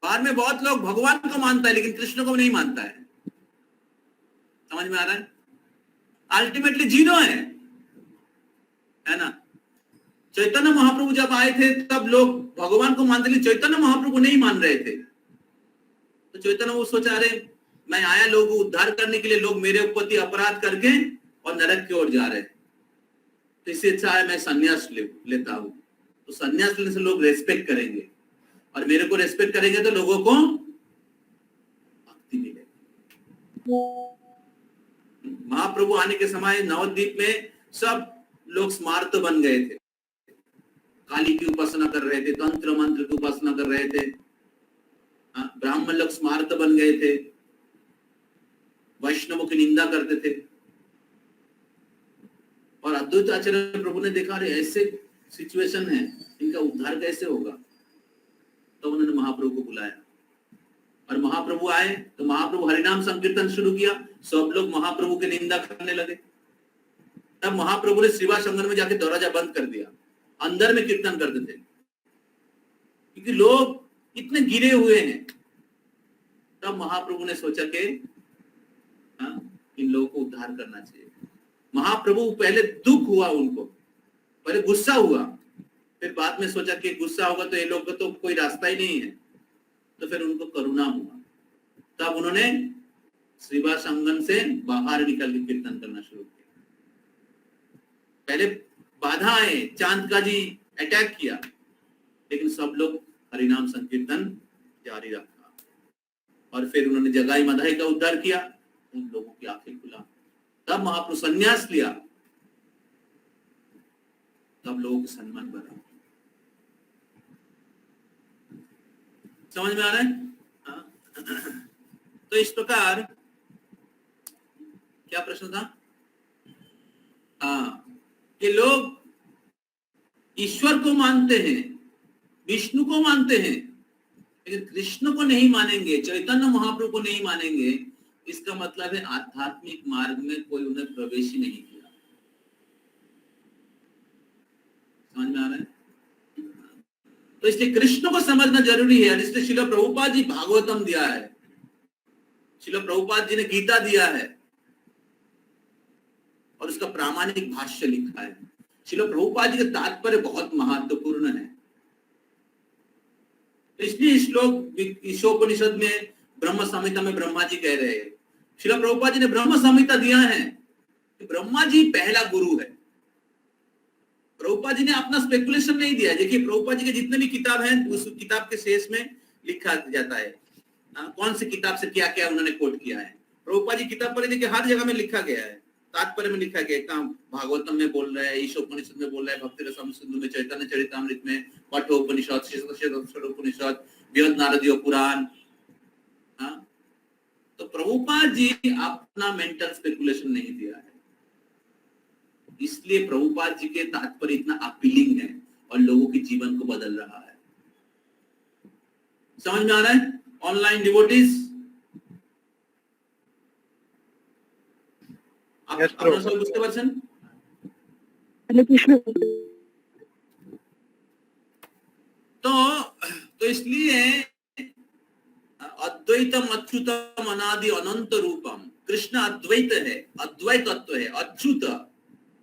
बाद में बहुत लोग भगवान को मानता है लेकिन कृष्ण को नहीं मानता है। समझ में आ रहा है? अल्टीमेटली जीरो है ना। चैतन्य महाप्रभु जब आए थे तब लोग भगवान को मानते, लेकिन चैतन्य महाप्रभु को नहीं मान रहे थे। तो चैतन्य वो सोचा, अरे मैं आया लोगों को उद्धार करने के लिए, लोग मेरे ऊपर अपराध करके और नरक की ओर जा रहे हैं, तो इससे अच्छा है मैं संन्यास लेता हूं। तो संन्यास लेने से लोग रेस्पेक्ट करेंगे, और मेरे को रेस्पेक्ट करेंगे तो लोगों को भक्ति मिलेगी। महाप्रभु आने के समय नवद्वीप में सब लोग स्मार्त बन गए थे, काली की उपासना कर रहे थे, तंत्र मंत्र की उपासना कर रहे थे, ब्राह्मण लोग स्मार्त बन गए थे, वैष्णवों की निंदा करते थे। और अद्वैत आचार्य प्रभु ने देखा, अरे ऐसे सिचुएशन है, इनका उद्धार कैसे होगा। तो उन्होंने महाप्रभु को बुलाया और महाप्रभु आए तो महाप्रभु हरिनाम संकीर्तन शुरू किया। सब लोग महाप्रभु की निंदा करने लगे। तब महाप्रभु ने श्रीवास अंगन में जाके दरवाजा बंद कर दिया, अंदर में कीर्तन करते थे, क्योंकि लोग इतने गिरे हुए हैं। तब महाप्रभु ने सोचा कि इन लोगों को उद्धार करना चाहिए। महाप्रभु पहले दुख हुआ उनको, पहले गुस्सा हुआ, फिर बाद में सोचा कि गुस्सा होगा तो ये लोग को तो कोई रास्ता ही नहीं है, तो फिर उनको करुणा हुआ। तब उन्होंने श्रीवास आंगन से बाहर निकल के कीर्तन करना शुरू किया। पहले बाधा आए, चांद का जी अटैक किया, लेकिन सब लोग हरिनाम संकीर्तन जारी रखा। और फिर उन्होंने जगाई मधाई का उद्धार किया, उन लोगों की आंखें खुला। तब महाप्रभु संन्यास लिया, तब लोगों का सम्मान बढ़ा। समझ में आ रहा है? तो इस प्रकार क्या प्रश्न था? कि लोग ईश्वर को मानते हैं, विष्णु को मानते हैं, लेकिन कृष्ण को नहीं मानेंगे, चैतन्य महाप्रभु को नहीं मानेंगे, इसका मतलब है आध्यात्मिक मार्ग में कोई उन्हें प्रवेश ही नहीं किया। समझ में आ रहा है? तो इसलिए कृष्ण को समझना जरूरी है। इसलिए श्रील प्रभुपाद जी भागवतम दिया है, श्रील प्रभुपाद जी ने गीता दिया है और उसका प्रामाणिक भाष्य लिखा है। श्रील प्रभुपाद जी का तात्पर्य बहुत महत्वपूर्ण है। इसलिए श्लोक ईशोपनिषद में ब्रह्म संहिता में ब्रह्मा जी कह रहे हैं, श्रील प्रभुपाद जी ने ब्रह्म संहिता दिया है कि ब्रह्मा जी पहला गुरु है। प्रभुपाद जी ने अपना स्पेकुलेशन नहीं दिया। देखिए प्रभुपाद जी के जितने भी किताब हैं, उस किताब के शेष में लिखा जाता है कौन सी किताब से क्या क्या उन्होंने कोट किया है। प्रभुपाद जी किताब पर देखिए हर जगह में लिखा गया है, तात्पर्य में लिखा गया है, भागवतम में बोल रहा है, ईशोपनिषद में बोल रहा है, भक्ति रसम सिंधु में, चैतन्य चरितामृत में, कठोपनिषद, उपनिषद, बृहद नारदीय पुराण। तो प्रभुपाद जी अपना मेंटल स्पेकुलेशन नहीं दिया है, इसलिए प्रभुपाद जी के तात्पर्य इतना अपीलिंग है और लोगों के जीवन को बदल रहा है। समझ में आ रहा है? ऑनलाइन डिवोटीज আপনারা সবাই বুঝতে পারছেন? হরে কৃষ্ণ। तो इसलिए अद्वैतम अच्युतम अनादि अनंत रूपम, कृष्ण अद्वैत है, अद्वैत तत्व है, अच्युत,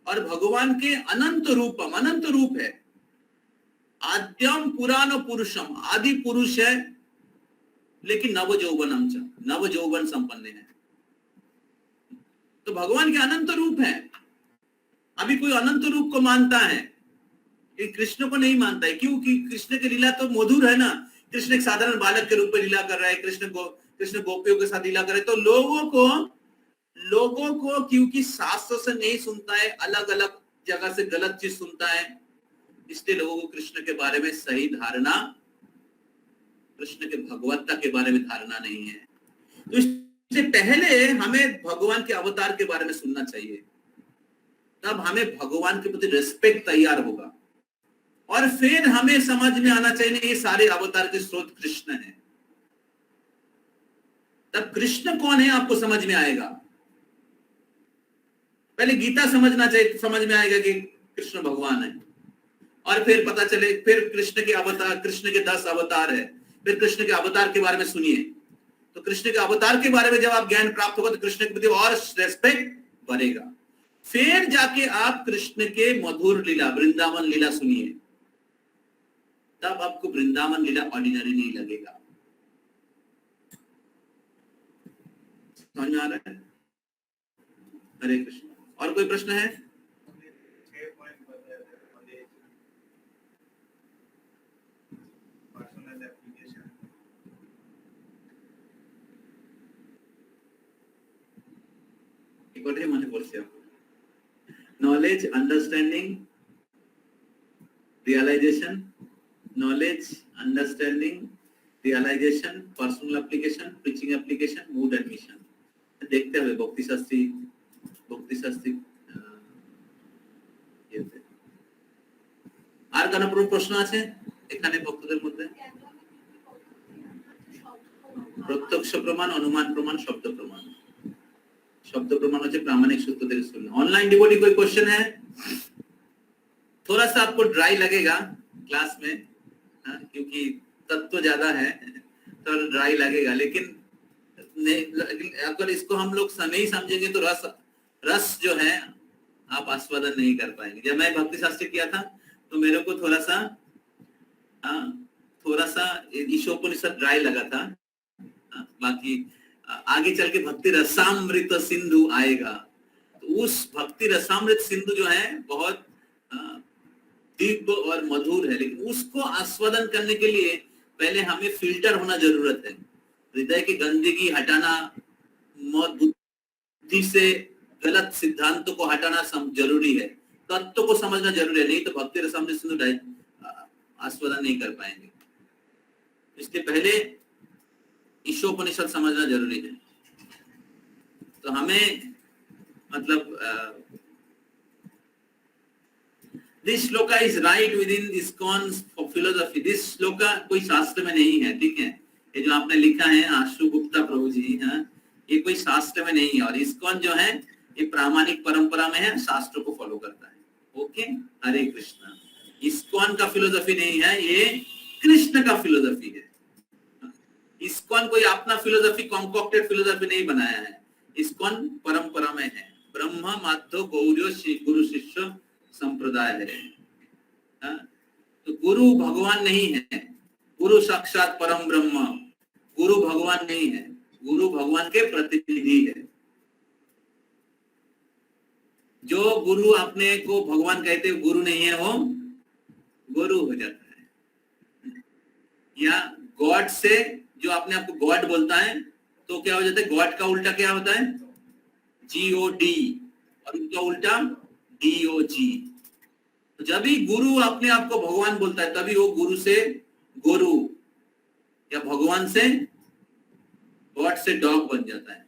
और भगवान के अनंत रूपम, अनंत रूप है। आद्यम पुराण पुरुषम, आदि पुरुष है, लेकिन नव यौवनम च, नव यौवन संपन्न है। तो भगवान के अनंत रूप है। अभी कोई अनंत रूप को मानता है, कृष्ण को नहीं मानता है। क्योंकि कृष्ण की लीला तो मधुर है ना। कृष्ण एक साधारण बालक के रूप में लीला कर रहा है, कृष्ण गोपियों के साथ लीला कर रहे, तो लोगों को क्योंकि शास्त्र से नहीं सुनता है, अलग अलग जगह से गलत चीज सुनता है, इसलिए लोगों को कृष्ण के बारे में सही धारणा, कृष्ण के भगवत्ता के बारे में धारणा नहीं है। तो इससे पहले हमें भगवान के अवतार के बारे में सुनना चाहिए, तब हमें भगवान के प्रति रिस्पेक्ट तैयार होगा, और फिर हमें समझ में आना चाहिए ये सारे अवतार के स्रोत कृष्ण है। तब कृष्ण कौन है आपको समझ में आएगा। पहले गीता समझना चाहिए, समझ में आएगा कि कृष्ण भगवान है, और फिर पता चले फिर कृष्ण के अवतार, कृष्ण के 10 अवतार है, फिर कृष्ण के अवतार के बारे में सुनिए। तो कृष्ण के अवतार के बारे में जब आप ज्ञान प्राप्त होगा तो कृष्ण के प्रति और रेस्पेक्ट बढ़ेगा। फिर जाके आप कृष्ण के मधुर लीला, वृंदावन लीला सुनिए, तब आपको वृंदावन लीला ऑर्डिनरी नहीं लगेगा। समझ में आ रहा है? हरे कृष्ण। और कोई प्रश्न है? मैंने बोल दिया, knowledge, understanding, realization, knowledge, understanding, realization, personal application, preaching application, mood admission। देखते हुए भक्ति शास्त्री আর কোন প্রশ্ন আছে এখানে ভক্তদের মধ্যে? প্রত্যক্ষ প্রমাণ, অনুমান প্রমাণ, শব্দ প্রমাণ। शब्द प्रमाण होते प्रामाणिक सूत्र से सुनना। ऑनलाइन डिवोटी कोई क्वेश्चन है? थोड़ा सा आपको ड्राई लगेगा क्लास में, क्योंकि तत्व ज्यादा है तो ड्राई लगेगा, लेकिन अगर इसको हम लोग नहीं समझेंगे तो रस जो है आप आस्वादन नहीं कर पाएंगे। जब मैं भक्ति शास्त्र किया था तो मेरे को थोड़ा सा ईशोपनिषद ड्राई लगा था। बाकी आगे चल के भक्ति रसामृत सिंधु आएगा, तो उस भक्ति रसामृत सिंधु जो है बहुत दिव्य और मधुर है, लेकिन उसको आस्वादन करने के लिए पहले हमें फिल्टर होना जरूरत है। हृदय की गंदगी हटाना, बुद्धि से गलत सिद्धांतों को हटाना जरूरी है, तत्व को समझना जरूरी है, नहीं तो भक्ति रसामृत सिंधु आस्वादन नहीं कर पाएंगे। इसलिए पहले ईशोपनिषद समझना जरूरी है। तो हमें मतलब this shloka is right with in ISKCON philosophy. This shloka कोई शास्त्र में नहीं है, ठीक है, ये जो आपने लिखा है आशु गुप्ता प्रभु जी, ये कोई शास्त्र में नहीं है। और ISKCON जो है ये प्रामाणिक परंपरा में है, शास्त्र को फॉलो करता है। ओके, हरे कृष्णा। ISKCON का फिलोसफी नहीं है, ये कृष्ण का फिलोसफी है। ISKCON कोई अपना फिलोसफी, कॉन्कॉक्टेड फिलोसफी नहीं बनाया है। ISKCON परंपरा में है, ब्रह्म माध्व गौर्य गुरु शिष्य संप्रदाय है। तो गुरु भगवान नहीं है, गुरु साक्षात परम ब्रह्म, गुरु भगवान नहीं है, गुरु भगवान के प्रतिनिधि है। जो गुरु अपने को भगवान कहते हैं गुरु नहीं है, वो गुरु हो जाता है। या गॉड से जो अपने आप को गॉड बोलता है तो क्या हो जाता है, गॉड का उल्टा क्या होता है, GOD, और उनका उल्टा DOG। तो जब भी गुरु अपने आप को भगवान बोलता है तभी वो गुरु से गुरु या भगवान से गॉड से डॉग बन जाता है।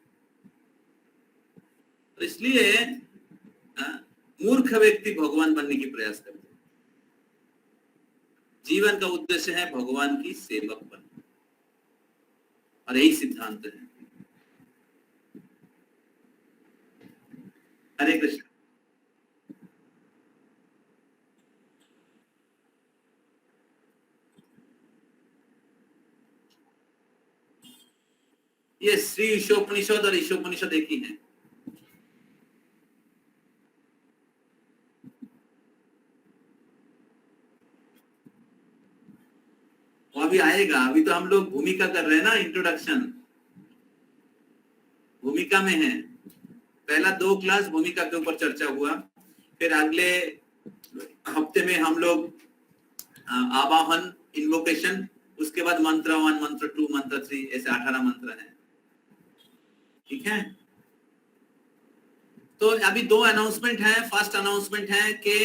तो इसलिए मूर्ख व्यक्ति भगवान बनने की प्रयास करते हैं। जीवन का उद्देश्य है भगवान की सेवक बनना, और यही सिद्धांत है। हरे कृष्ण। ये श्री ईशोपनिषद और ईशोपनिषद एक ही है। वो अभी आएगा, अभी तो हम लोग भूमिका कर रहे हैं ना, इंट्रोडक्शन भूमिका में है। पहला 2 क्लास भूमिका के ऊपर चर्चा हुआ, फिर अगले हफ्ते में हम लोग आवाहन, इन्वोकेशन, उसके बाद मंत्र 1, मंत्र 2, मंत्र 3, ऐसे 18 मंत्र हैं, ठीक है। तो अभी 2 अनाउंसमेंट है। फर्स्ट अनाउंसमेंट है कि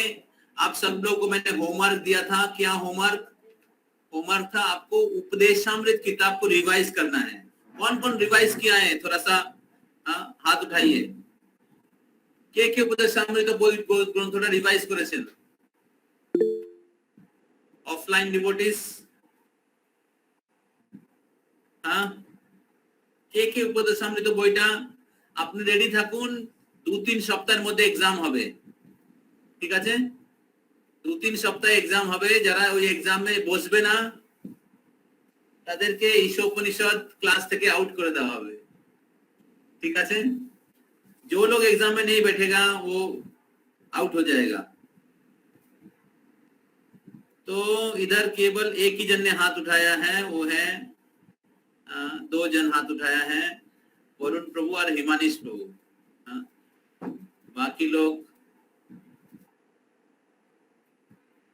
आप सब लोगों को मैंने होमवर्क दिया था। क्या होमवर्क था? आपको उपदेशामृत किताब को रिवाइज करना है। कौन कौन रिवाइज किया है, थोड़ा सा हाथ उठाइए। के उपदेशामृत बोल थोड़ा रिवाइज करेছেন? ऑफलाइन डिवोटीज, के উপদেশামৃত বইটা আপনি রেডি থাকুন। 2-3 সপ্তাহের মধ্যে এক্সাম হবে, ঠিক আছে? 2-3 সপ্তাহে এক্সাম হবে। যারা ওই এক্সামে বসবে না তাদেরকে ईशोपनिषद ক্লাস থেকে আউট করে দেওয়া হবে, ठीक আছে? जो लोग एग्जाम में नहीं बैठेगा वो आउट हो जाएगा। तो इधर केवल एक ही जन ने हाथ उठाया है, वो है 2 जन हाथ उठाया है, वरुण प्रभु और हिमानिश प्रभु। बाकी लोग,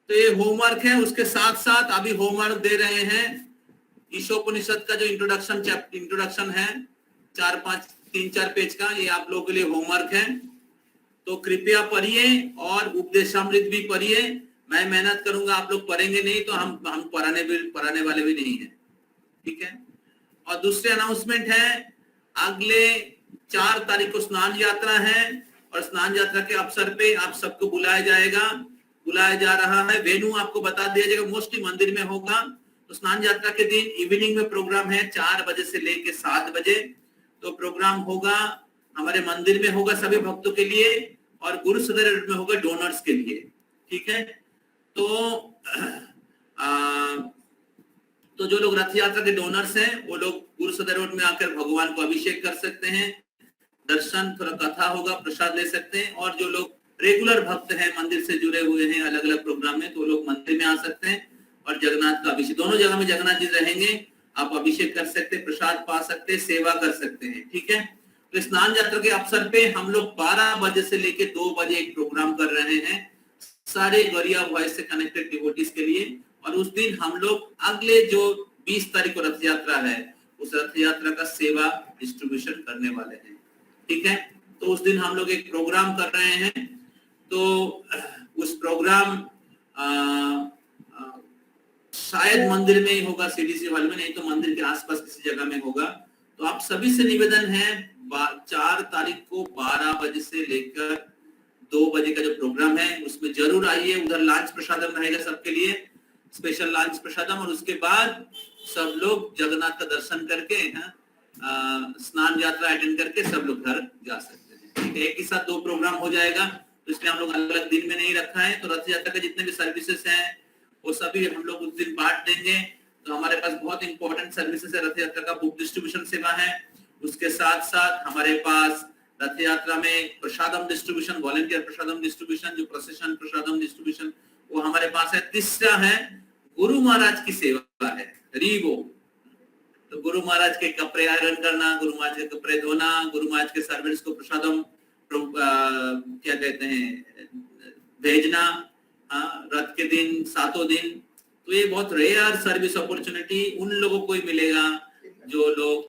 तो ये होमवर्क है। उसके साथ साथ अभी होमवर्क दे रहे हैं ईशोपनिषद का जो इंट्रोडक्शन है 3-4 पेज का, ये आप लोगों के लिए होमवर्क है। तो कृपया पढ़िए और उपदेशामृत भी पढ़िए। मैं मेहनत करूंगा, आप लोग पढ़ेंगे नहीं तो हम पढ़ाने वाले भी नहीं है, ठीक है। और दूसरे अनाउंसमेंट है, अगले 4 तारीख को स्नान यात्रा है, और स्नान यात्रा के अवसर पे आप सबको बुलाया जा रहा है। वेन्यू आपको बता दिया जाएगा, मोस्टली मंदिर में होगा। तो स्नान यात्रा के दिन इवनिंग में प्रोग्राम है, 4 बजे से लेके 7 बजे। तो प्रोग्राम होगा हमारे मंदिर में, होगा सभी भक्तों के लिए, और गुरु सदर में होगा डोनर्स के लिए, ठीक है। तो तो जो लोग रथ यात्रा के डोनर्स हैं वो लोग गुरु सदय रोड में आकर भगवान को अभिषेक कर सकते हैं, दर्शन, थोड़ा कथा होगा, प्रसाद ले सकते हैं। और जो लोग रेगुलर भक्त हैं, मंदिर से जुड़े हुए हैं अलग अलग प्रोग्राम में, तो वो लोग मंदिर में आ सकते हैं और जगन्नाथ का अभिषेक, दोनों जगह में जगन्नाथ जी रहेंगे, आप अभिषेक कर सकते, प्रसाद पा सकते, सेवा कर सकते हैं। ठीक है, तो स्नान यात्रा के अवसर पे हम लोग 12 बजे से लेके 2 बजे एक प्रोग्राम कर रहे हैं सारे गौरिया वॉइस से कनेक्टेड डिवोटीज के लिए। और उस दिन हम लोग अगले जो 20 तारीख को रथ यात्रा है, उस रथ यात्रा का सेवा डिस्ट्रीब्यूशन करने वाले हैं। ठीक है, तो उस दिन हम लोग एक प्रोग्राम कर रहे हैं, तो उस प्रोग्राम शायद मंदिर में ही होगा, सीडीसी हॉल में, नहीं तो मंदिर के आसपास किसी जगह में होगा। तो आप सभी से निवेदन है 4 तारीख को 12 बजे से लेकर 2 बजे का जो प्रोग्राम है उसमें जरूर आइए। उधर लंच प्रसादम रहेगा सबके लिए, स्पेशल लंच प्रसादम, और उसके बाद सब लोग जगन्नाथ का दर्शन करके स्नान यात्रा अटेंड करके सब लोग घर जा सकते हैं। ठीक है, एक ही साथ 2 प्रोग्राम हो जाएगा, तो इसलिए हम लोग अलग अलग दिन में नहीं रखा है। तो रथ यात्रा के जितने भी सर्विसेज हैं वो सभी हम लोग उस दिन बांट देंगे। तो हमारे पास बहुत इंपॉर्टेंट सर्विसेज है रथ यात्रा का, बुक डिस्ट्रीब्यूशन सेवा है, उसके साथ साथ हमारे पास रथ यात्रा में प्रसादम डिस्ट्रीब्यूशन, वॉलंटियर प्रसादम डिस्ट्रीब्यूशन, जो प्रोसेशन प्रसादम डिस्ट्रीब्यूशन वो हमारे पास है। तीसरा है गुरु महाराज की सेवा है, रीगो, तो गुरु महाराज के कपड़े आयरन करना, गुरु महाराज के कपड़े धोना, गुरु महाराज के सर्वेंट्स को प्रसादम क्या कहते हैं भेजना रथ के दिन 7 दिन। तो ये बहुत रेयर सर्विस अपॉर्चुनिटी उन लोगों को ही मिलेगा जो लोग